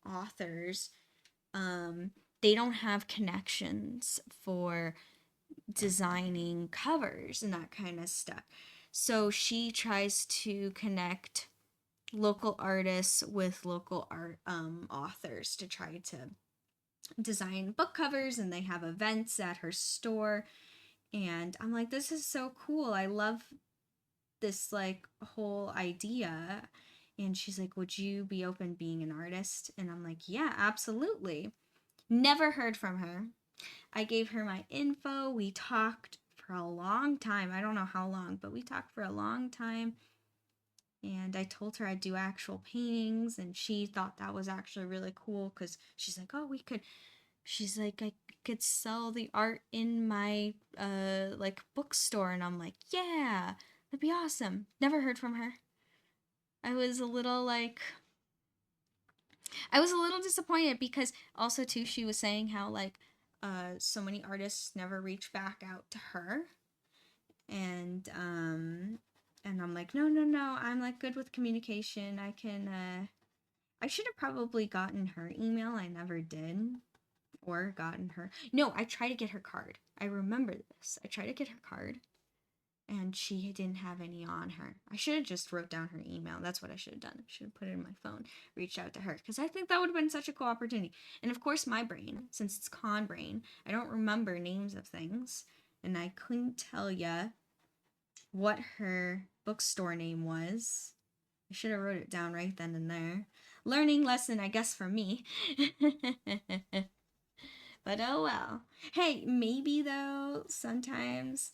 authors they don't have connections for designing covers and that kind of stuff. So she tries to connect local artists with local art authors to try to design book covers, and they have events at her store. And I'm like, this is so cool. I love this like whole idea. And she's like, would you be open being an artist? And I'm like, yeah, absolutely. Never heard from her. I gave her my info. We talked for a long time. I don't know how long, but we talked for a long time. And I told her I'd do actual paintings, and she thought that was actually really cool because she's like, oh, she's like, I could sell the art in my like bookstore. And I'm like, yeah, that'd be awesome. Never heard from her. I was a little disappointed because also too she was saying how like so many artists never reach back out to her. And I'm like, no, I'm like good with communication. I should have probably gotten her email. I never did. Or gotten her. No, I tried to get her card. I remember this. I tried to get her card, and she didn't have any on her. I should have just wrote down her email. That's what I should have done. I should have put it in my phone, reached out to her, because I think that would have been such a cool opportunity. And of course, my brain, since it's con brain, I don't remember names of things, and I couldn't tell you what her bookstore name was. I should have wrote it down right then and there. Learning lesson, I guess, for me. But oh well. Hey, maybe though, sometimes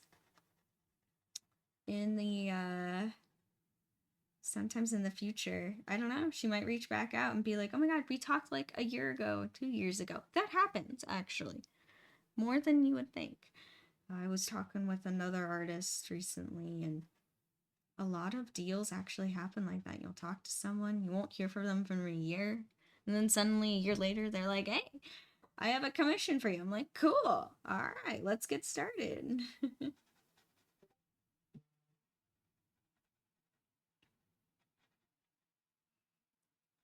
in the future, I don't know, she might reach back out and be like, oh my god, we talked like a year ago, 2 years ago. That happens, actually. More than you would think. I was talking with another artist recently, and a lot of deals actually happen like that. You'll talk to someone, you won't hear from them for a year, and then suddenly a year later, they're like, hey, I have a commission for you. I'm like, cool. All right, let's get started.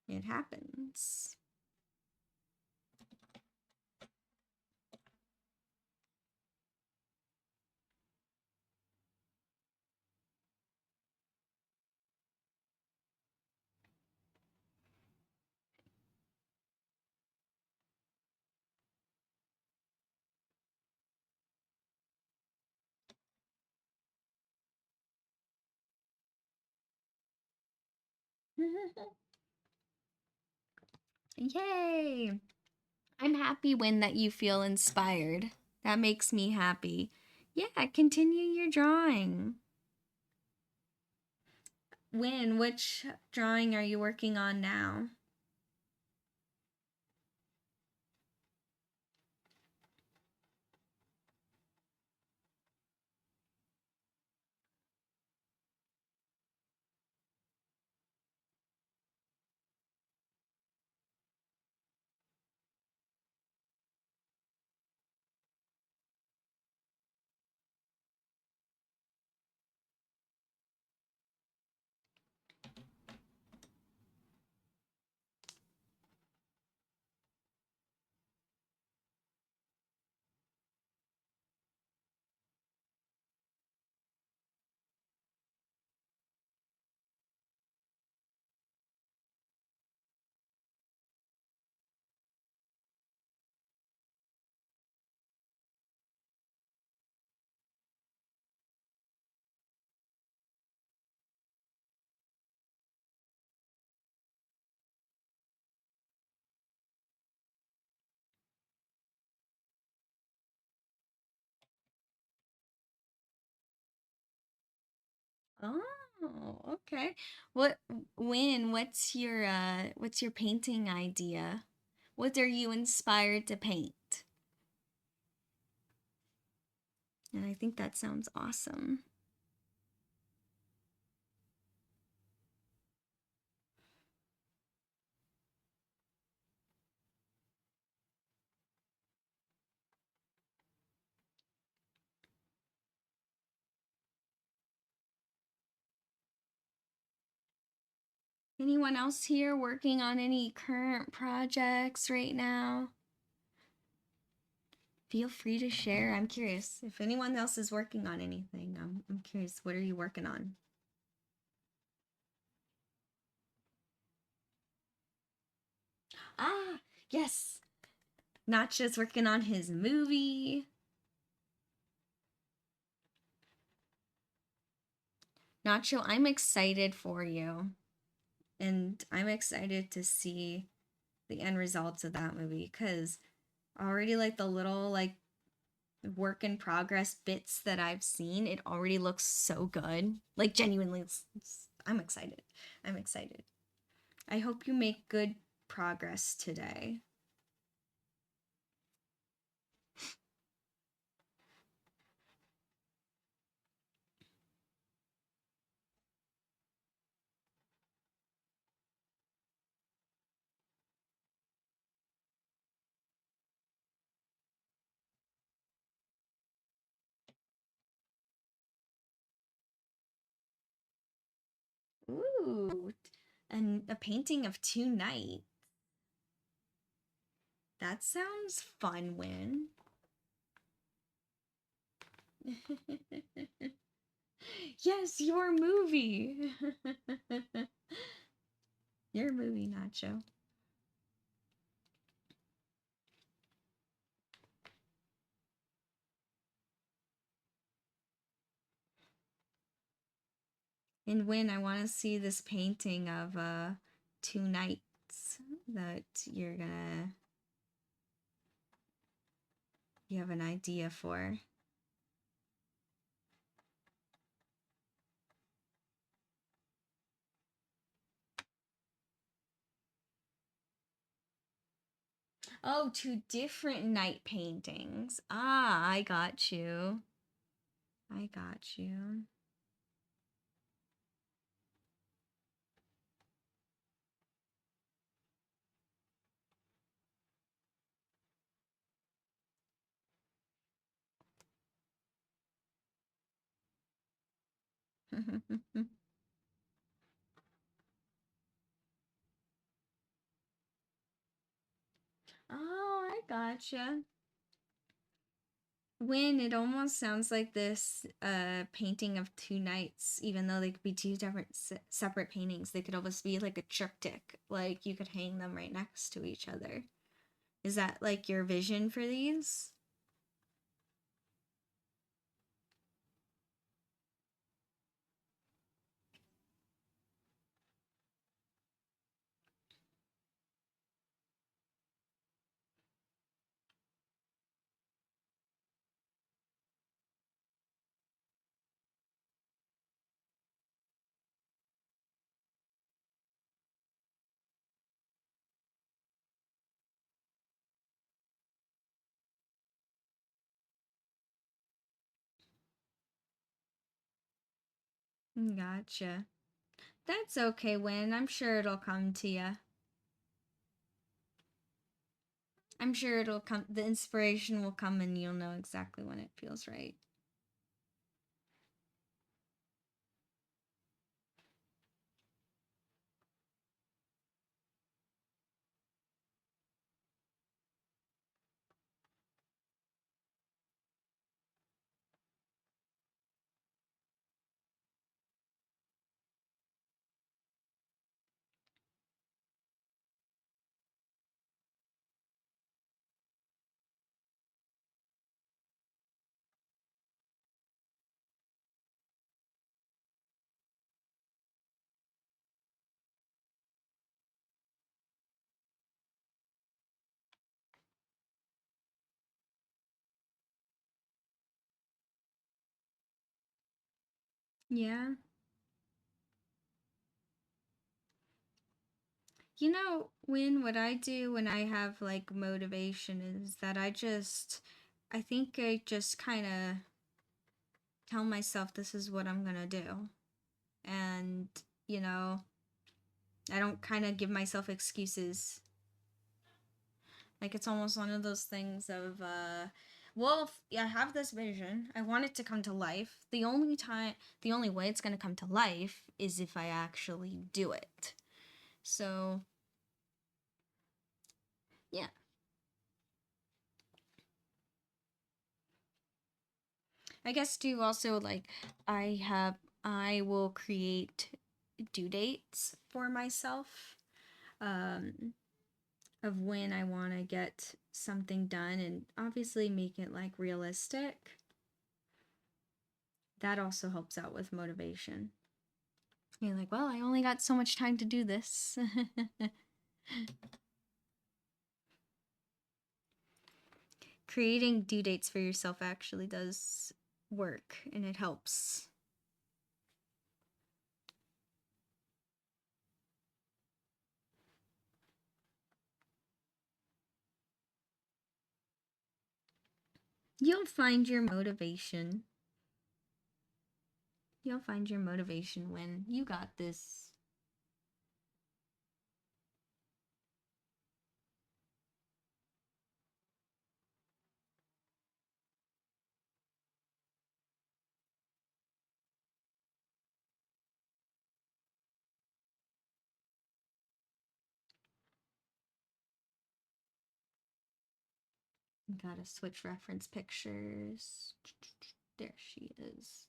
It happens. Yay! I'm happy when that you feel inspired. That makes me happy. Yeah, continue your drawing. Which drawing are you working on now? Oh, okay. What's your painting idea? What are you inspired to paint? And I think that sounds awesome. Anyone else here working on any current projects right now? Feel free to share. I'm curious if anyone else is working on anything. I'm curious. What are you working on? Ah, yes. Nacho's working on his movie. Nacho, I'm excited for you. And I'm excited to see the end results of that movie because already like the little like work in progress bits that I've seen, it already looks so good. Like genuinely, I'm excited. I'm excited. I hope you make good progress today. Ooh, and a painting of two knights. That sounds fun, Win. Yes, your movie. Your movie, Nacho. And Win, I want to see this painting of two knights that you have an idea for. Oh, two different knight paintings. Ah, I got you. I got you. Oh, I gotcha. When it almost sounds like this painting of two knights, even though they could be two different separate paintings, they could almost be like a triptych. Like you could hang them right next to each other. Is that like your vision for these? Gotcha. That's okay, Win. I'm sure it'll come to you. I'm sure it'll come. The inspiration will come and you'll know exactly when it feels right. Yeah. You know, what I do when I have like motivation is that I think I just kind of tell myself this is what I'm going to do. And, you know, I don't kind of give myself excuses. Like it's almost one of those things of, well, if I have this vision, I want it to come to life. The only way it's going to come to life is if I actually do it. So, yeah. I guess too also like I will create due dates for myself of when I want to get something done and obviously make it like realistic. That also helps out with motivation. You're like, well, I only got so much time to do this. Creating due dates for yourself actually does work and it helps. You'll find your motivation. You'll find your motivation when you got this. Gotta switch reference pictures. There she is.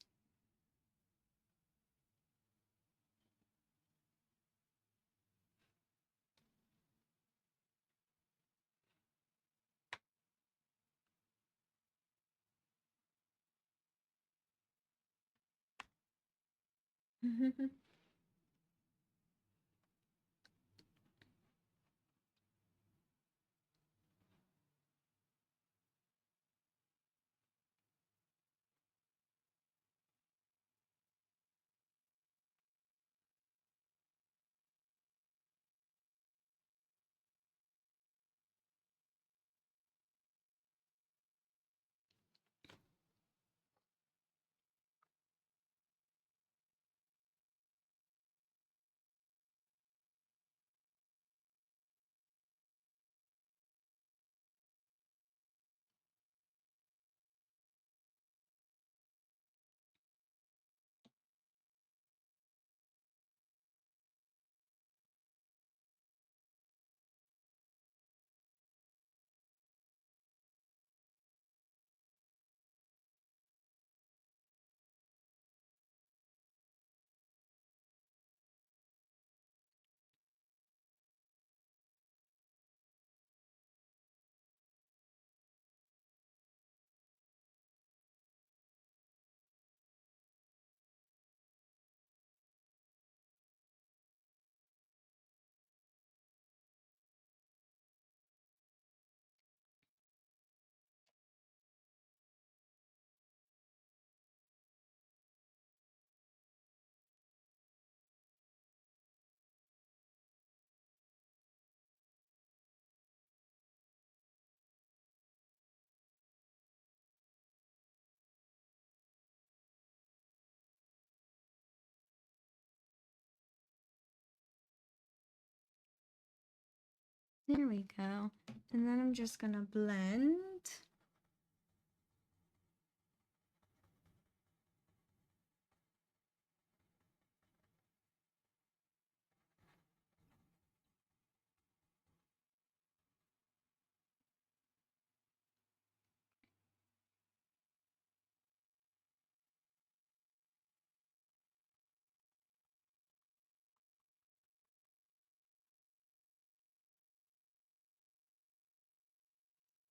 There we go. And then I'm just gonna blend.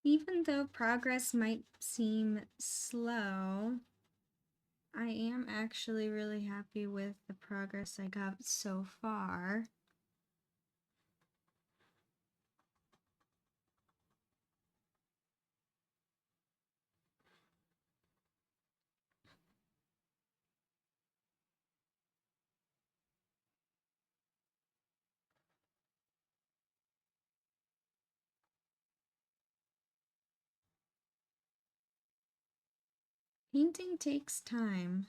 Even though progress might seem slow, I am actually really happy with the progress I got so far. Painting takes time,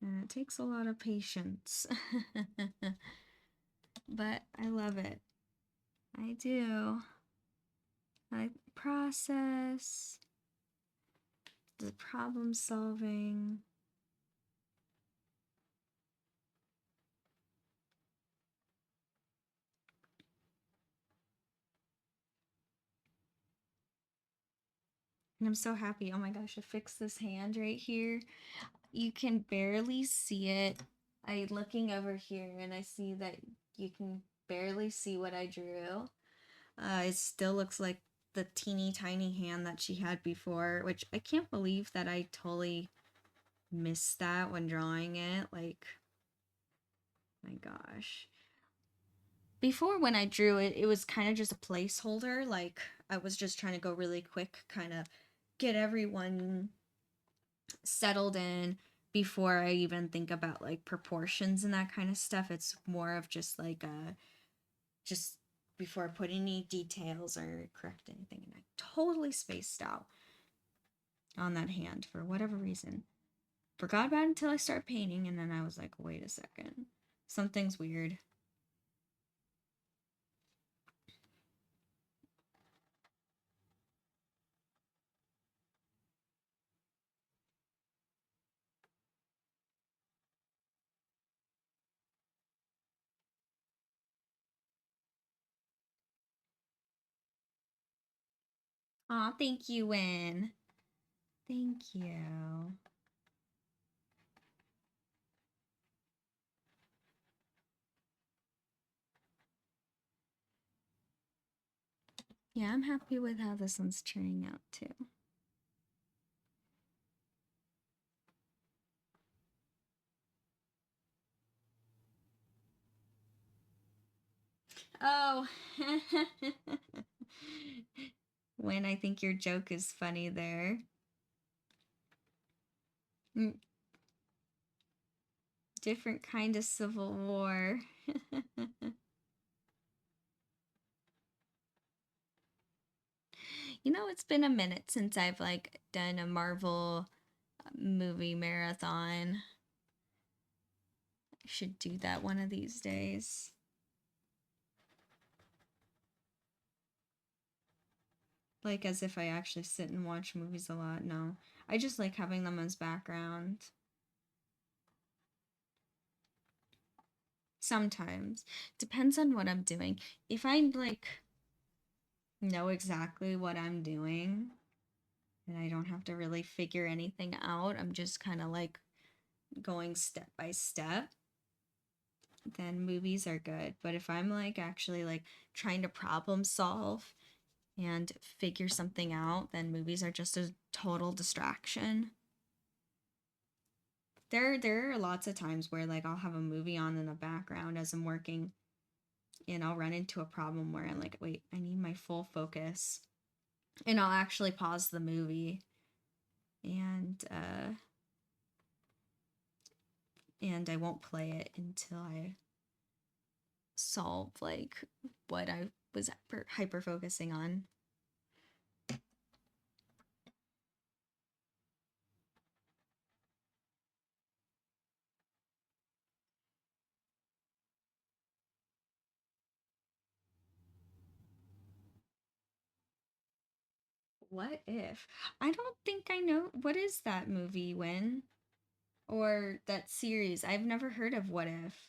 and it takes a lot of patience. But I love it. I do. I process, the problem solving. And I'm so happy. Oh my gosh, I fixed this hand right here. You can barely see it. I looking over here and I see that you can barely see what I drew. It still looks like the teeny tiny hand that she had before, which I can't believe that I totally missed that when drawing it. Like, my gosh. Before when I drew it, it was kind of just a placeholder. Like, I was just trying to go really quick, kind of get everyone settled in before I even think about like proportions and that kind of stuff. It's more of just like just before I put any details or correct anything, and I totally spaced out on that hand for whatever reason. Forgot about it until I started painting, and then I was like, wait a second. Something's weird. Aw, thank you, Win. Thank you. Yeah, I'm happy with how this one's turning out too. Oh. When I think your joke is funny there. Different kind of civil war. You know, it's been a minute since I've like done a Marvel movie marathon. I should do that one of these days. Like as if I actually sit and watch movies a lot. No. I just like having them as background. Sometimes. Depends on what I'm doing. If I like know exactly what I'm doing and I don't have to really figure anything out, I'm just kind of like going step by step, then movies are good. But if I'm like actually like trying to problem solve and figure something out, then movies are just a total distraction. There are lots of times where like I'll have a movie on in the background as I'm working, and I'll run into a problem where I'm like, wait, I need my full focus. And I'll actually pause the movie and I won't play it until I solve like what I was hyper focusing on. What if? I don't think I know. What is that movie, When? Or that series? I've never heard of What If.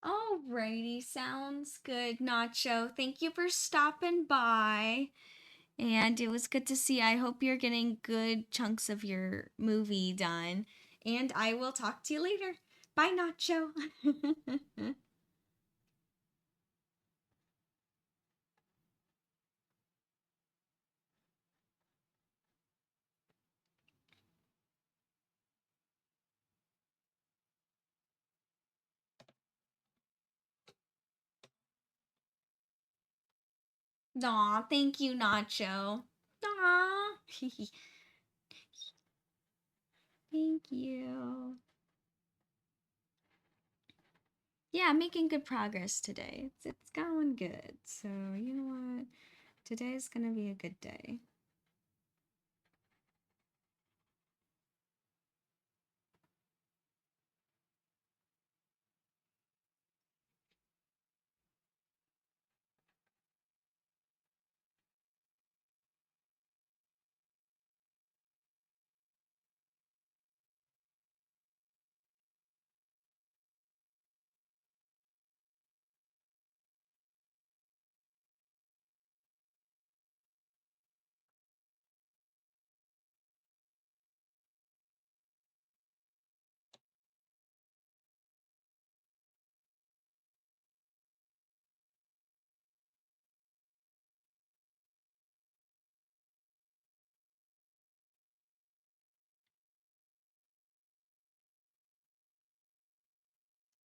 Alrighty, sounds good, Nacho. Thank you for stopping by. And it was good to see. I hope you're getting good chunks of your movie done. And I will talk to you later. Bye, Nacho. Aw, thank you, Nacho. Aw. Thank you. Yeah, I'm making good progress today. It's going good. So, you know what? Today's gonna be a good day.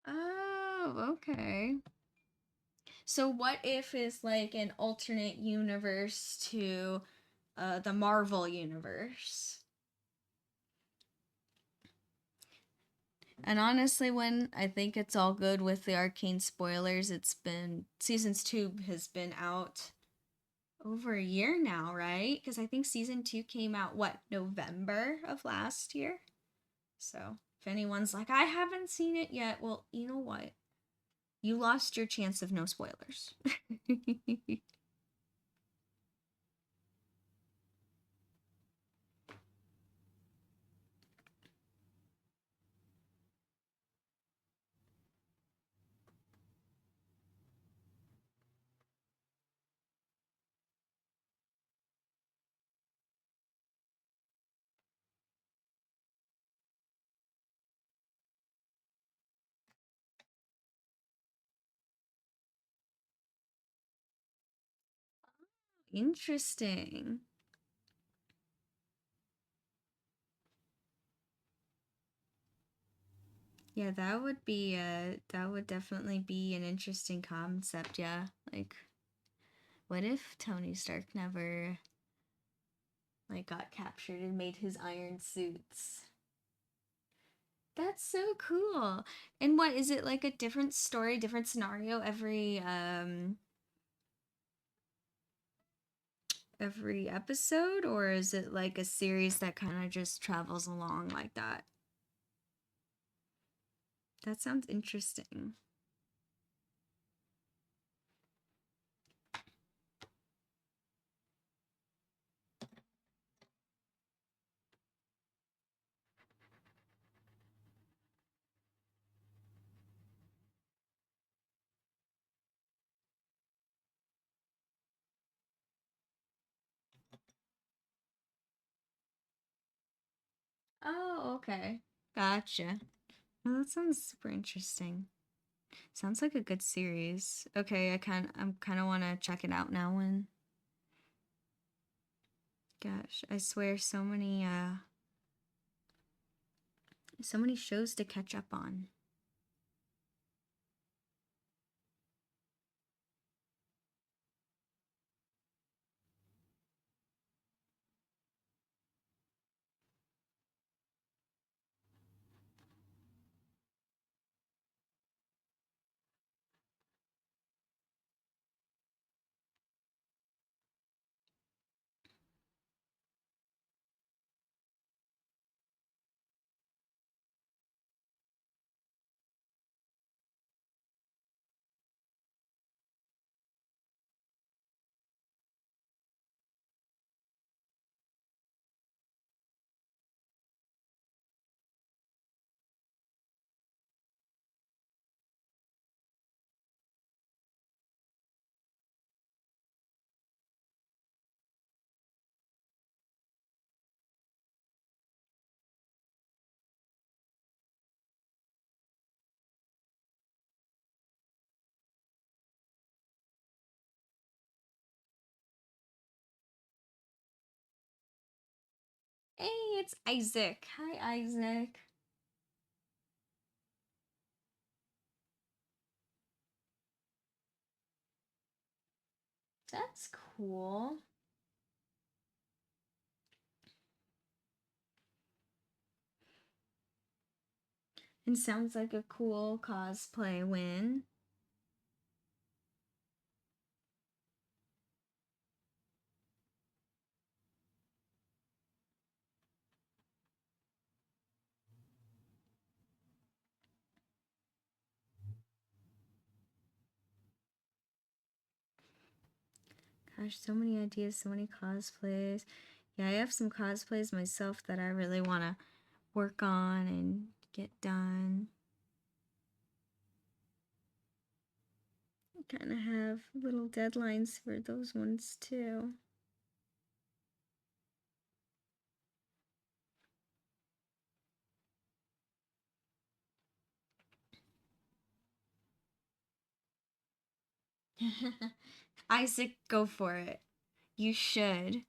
Oh, okay. So what if is like an alternate universe to the Marvel universe? And honestly, when I think it's all good with the Arcane spoilers, it's been seasons 2 has been out over a year now, right? Because I think season 2 came out what, November of last year. So if anyone's like, I haven't seen it yet, well, you know what? You lost your chance of no spoilers. Interesting. Yeah, that would definitely be an interesting concept, yeah. Like what if Tony Stark never like got captured and made his iron suits? That's so cool. And what is it, like a different story, different scenario every episode, or is it like a series that kind of just travels along like that? That sounds interesting. Oh, okay. Gotcha. Well, that sounds super interesting. Sounds like a good series. Okay, I'm kind of want to check it out now when gosh, I swear so many shows to catch up on. Hey, it's Isaac. Hi, Isaac. That's cool. And sounds like a cool cosplay win. Gosh, so many ideas, so many cosplays. Yeah, I have some cosplays myself that I really want to work on and get done. Kind of have little deadlines for those ones too. Isaac, go for it. You should.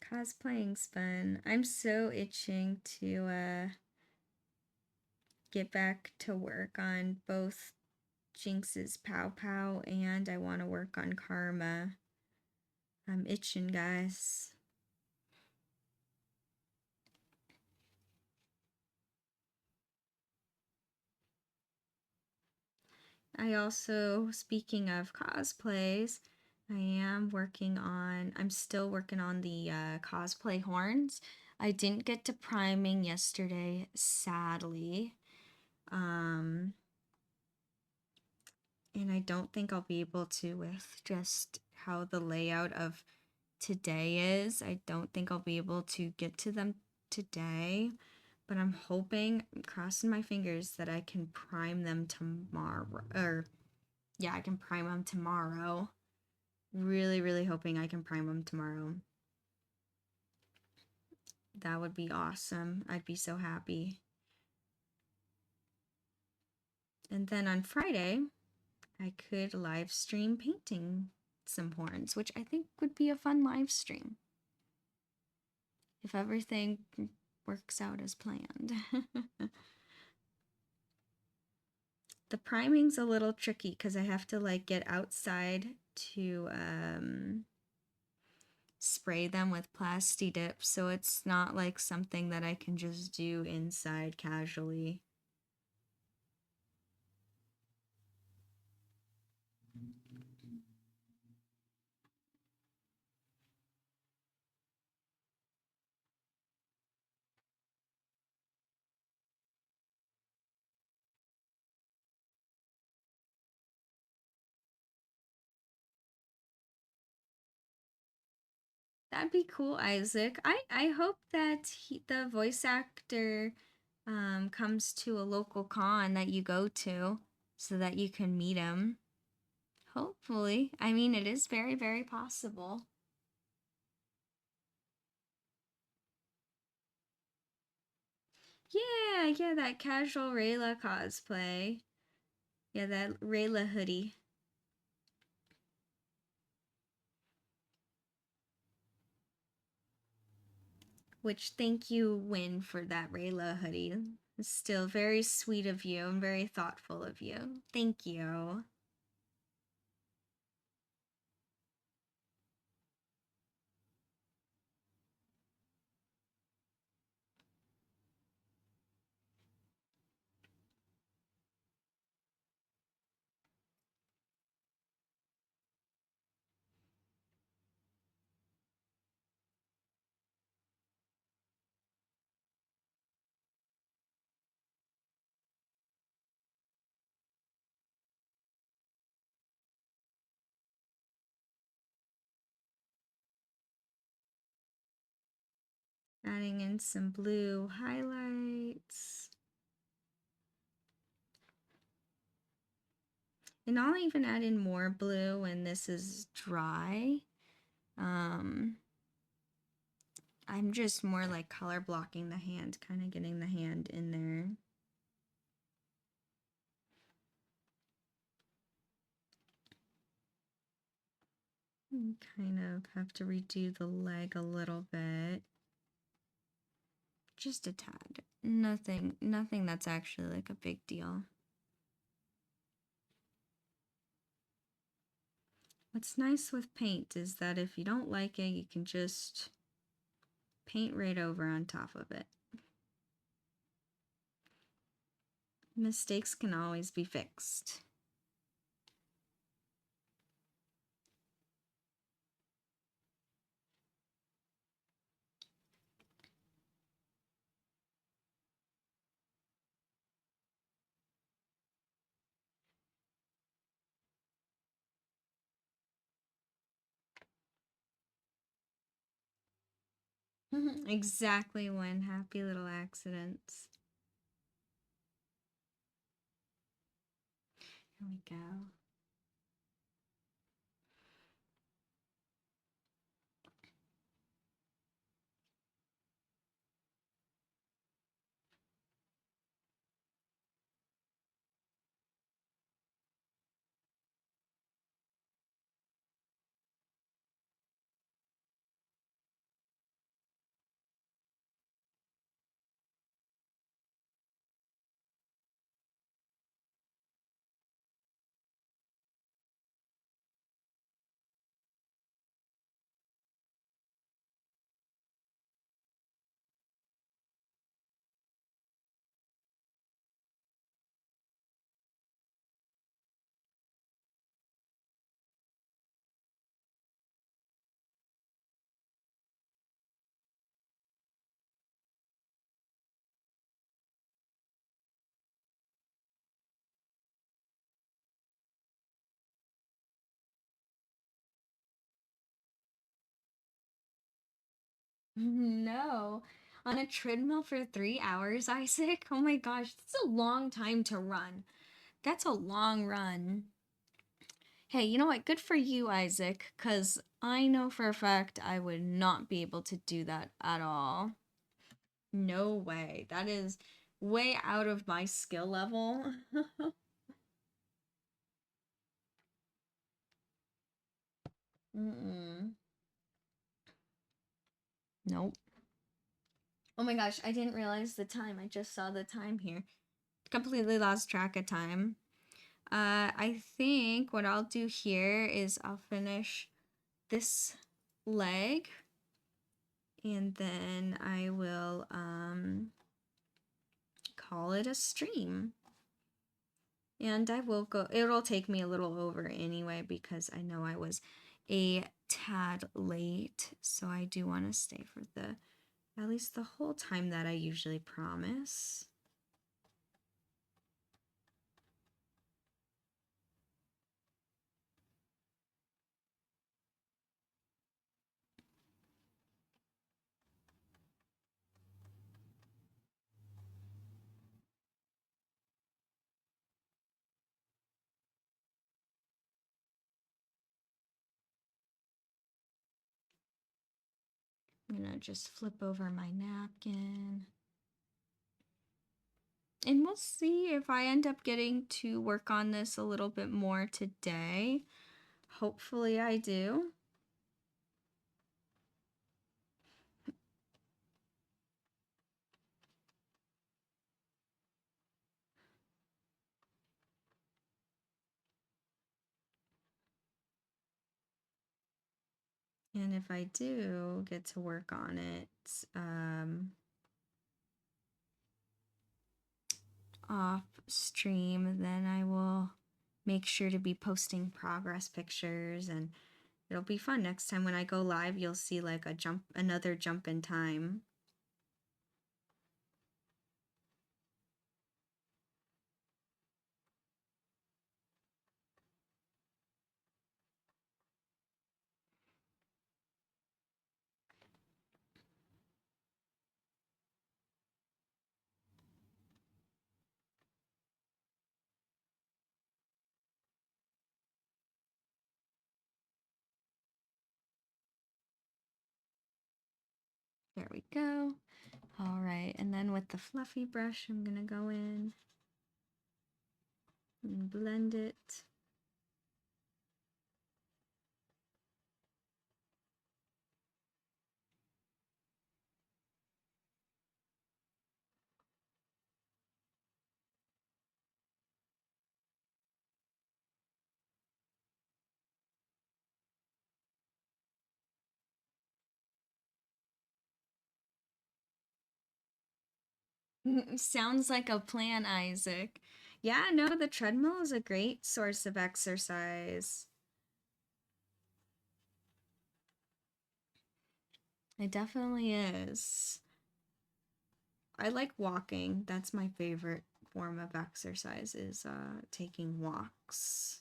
Cosplaying's fun. I'm so itching to get back to work on both Jinx's Pow Pow and I want to work on Karma. I'm itching, guys. I also, speaking of cosplays, I'm still working on the cosplay horns. I didn't get to priming yesterday, sadly. And I don't think I'll be able to with just how the layout of today is. I don't think I'll be able to get to them today, but I'm hoping, I'm crossing my fingers that I can prime them tomorrow. I can prime them tomorrow. Really, really hoping I can prime them tomorrow. That would be awesome. I'd be so happy. And then on Friday, I could live stream painting some horns, which I think would be a fun live stream. If everything works out as planned. The priming's a little tricky because I have to like get outside to spray them with Plasti Dip, so it's not like something that I can just do inside casually. That'd be cool, Isaac. I hope that the voice actor comes to a local con that you go to so that you can meet him. Hopefully. I mean, it is very, very possible. Yeah, that casual Rayla cosplay. Yeah, that Rayla hoodie. Which, thank you, Win, for that Rayla hoodie. It's still very sweet of you and very thoughtful of you. Thank you. Adding in some blue highlights. And I'll even add in more blue when this is dry. I'm just more like color blocking the hand, kind of getting the hand in there. Kind of have to redo the leg a little bit. Just a tad. Nothing that's actually like a big deal. What's nice with paint is that if you don't like it, you can just paint right over on top of it. Mistakes can always be fixed. Exactly one happy little accidents. Here we go. No. On a treadmill for 3 hours, Isaac? Oh my gosh, that's a long time to run. That's a long run. Hey, you know what? Good for you, Isaac, because I know for a fact I would not be able to do that at all. No way. That is way out of my skill level. Mm-mm. Nope. Oh my gosh, I didn't realize the time. I just saw the time here. Completely lost track of time. I think what I'll do here is I'll finish this leg and then I will call it a stream. And I will go, it'll take me a little over anyway because I know I was a tad late. So I do want to stay for at least the whole time that I usually promise. I'm gonna just flip over my napkin. And we'll see if I end up getting to work on this a little bit more today. Hopefully I do. And if I do get to work on it, off stream, then I will make sure to be posting progress pictures, and it'll be fun. Next time when I go live, you'll see like another jump in time. There we go. All right, and then with the fluffy brush, I'm gonna go in and blend it. Sounds like a plan, Isaac. Yeah, no, the treadmill is a great source of exercise. It definitely is. I like walking. That's my favorite form of exercise is taking walks.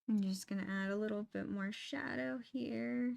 I'm just gonna add a little bit more shadow here.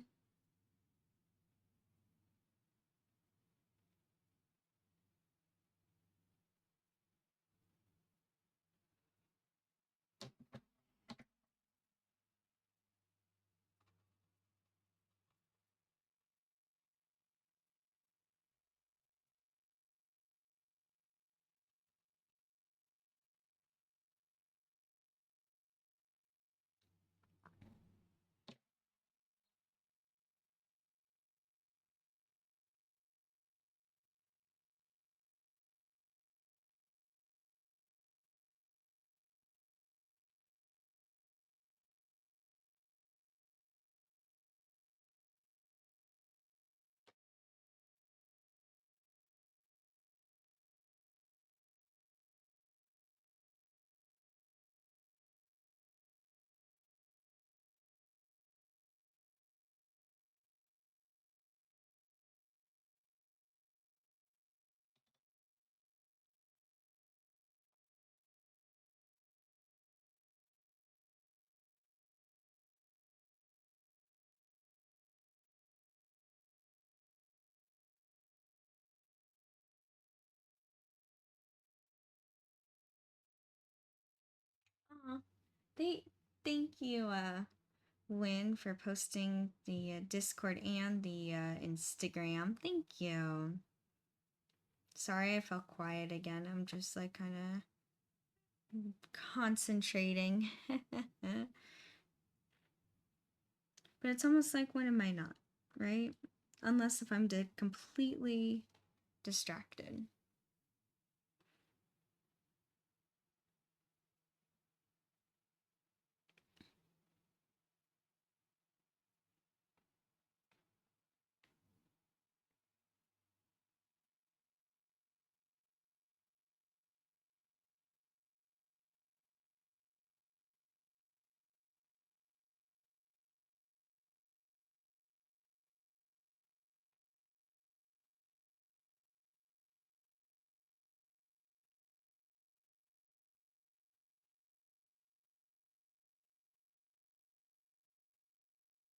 Aw, they thank you, Win, for posting the Discord and the Instagram. Thank you. Sorry I felt quiet again. I'm just like kind of concentrating. But it's almost like when am I not, right? Unless if I'm completely distracted.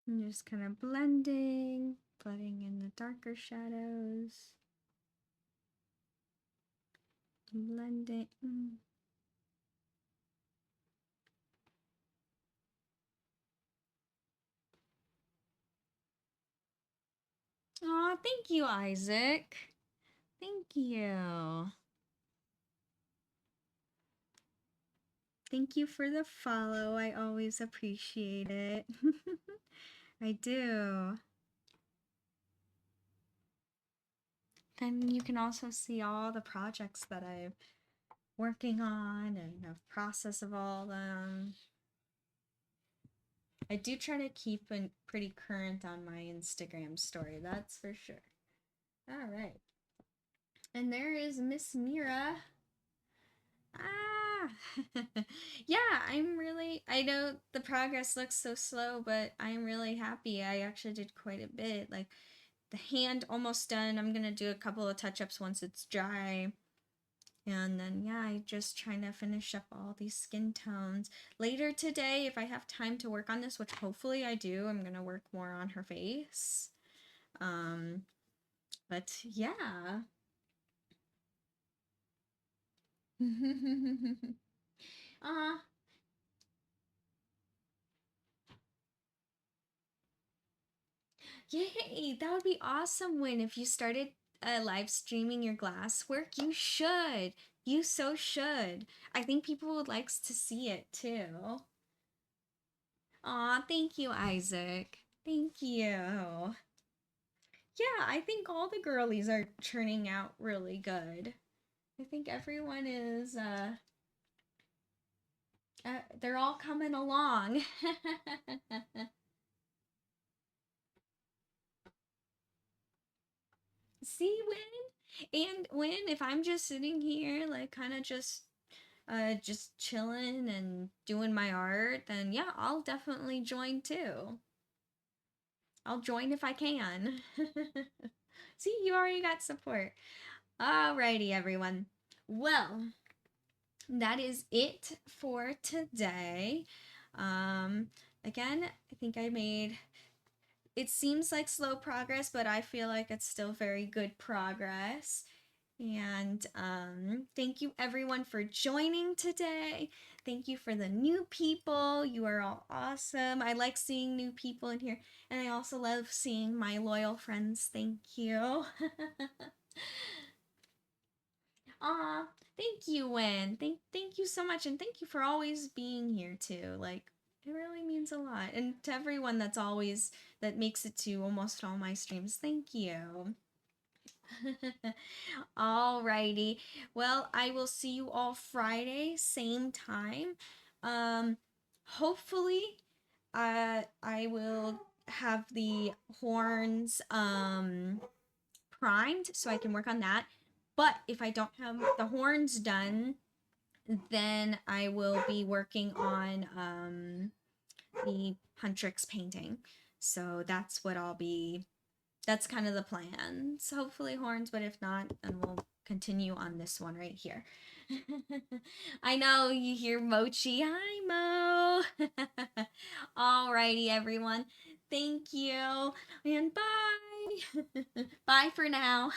I'm just kind of blending in the darker shadows. Blending. Aw, thank you, Isaac. Thank you. Thank you for the follow. I always appreciate it. I do. Then you can also see all the projects that I'm working on and the process of all of them. I do try to keep it pretty current on my Instagram story, that's for sure. All right. And there is Miss Mira. Ah, yeah, I know the progress looks so slow, but I'm really happy. I actually did quite a bit. Like the hand almost done. I'm gonna do a couple of touch-ups once it's dry. And then, yeah, I just trying to finish up all these skin tones. Later today, if I have time to work on this, which hopefully I do, I'm gonna work more on her face. But yeah. Aw, Yay! That would be awesome, Win. If you started live streaming your glasswork, you should. You so should. I think people would like to see it too. Aw, thank you, Isaac. Thank you. Yeah, I think all the girlies are turning out really good. I think everyone is, they're all coming along. See, Win, if I'm just sitting here, like, kind of just chilling and doing my art, then yeah, I'll definitely join too. I'll join if I can. See, you already got support. Alrighty, everyone. Well, that is it for today. Again, I think I made, it seems like slow progress, but I feel like it's still very good progress. And thank you everyone for joining today. Thank you for the new people. You are all awesome. I like seeing new people in here, and I also love seeing my loyal friends. Thank you. Aw, thank you, Wen. Thank you so much, and thank you for always being here too. Like, it really means a lot. And to everyone that makes it to almost all my streams, thank you. Alrighty. Well, I will see you all Friday, same time. Hopefully, I will have the horns primed so I can work on that. But if I don't have the horns done, then I will be working on the Huntrix painting. So that's what that's kind of the plan. So hopefully horns, but if not, then we'll continue on this one right here. I know you hear Mochi. Hi, Mo. Alrighty, everyone. Thank you. And bye. Bye for now.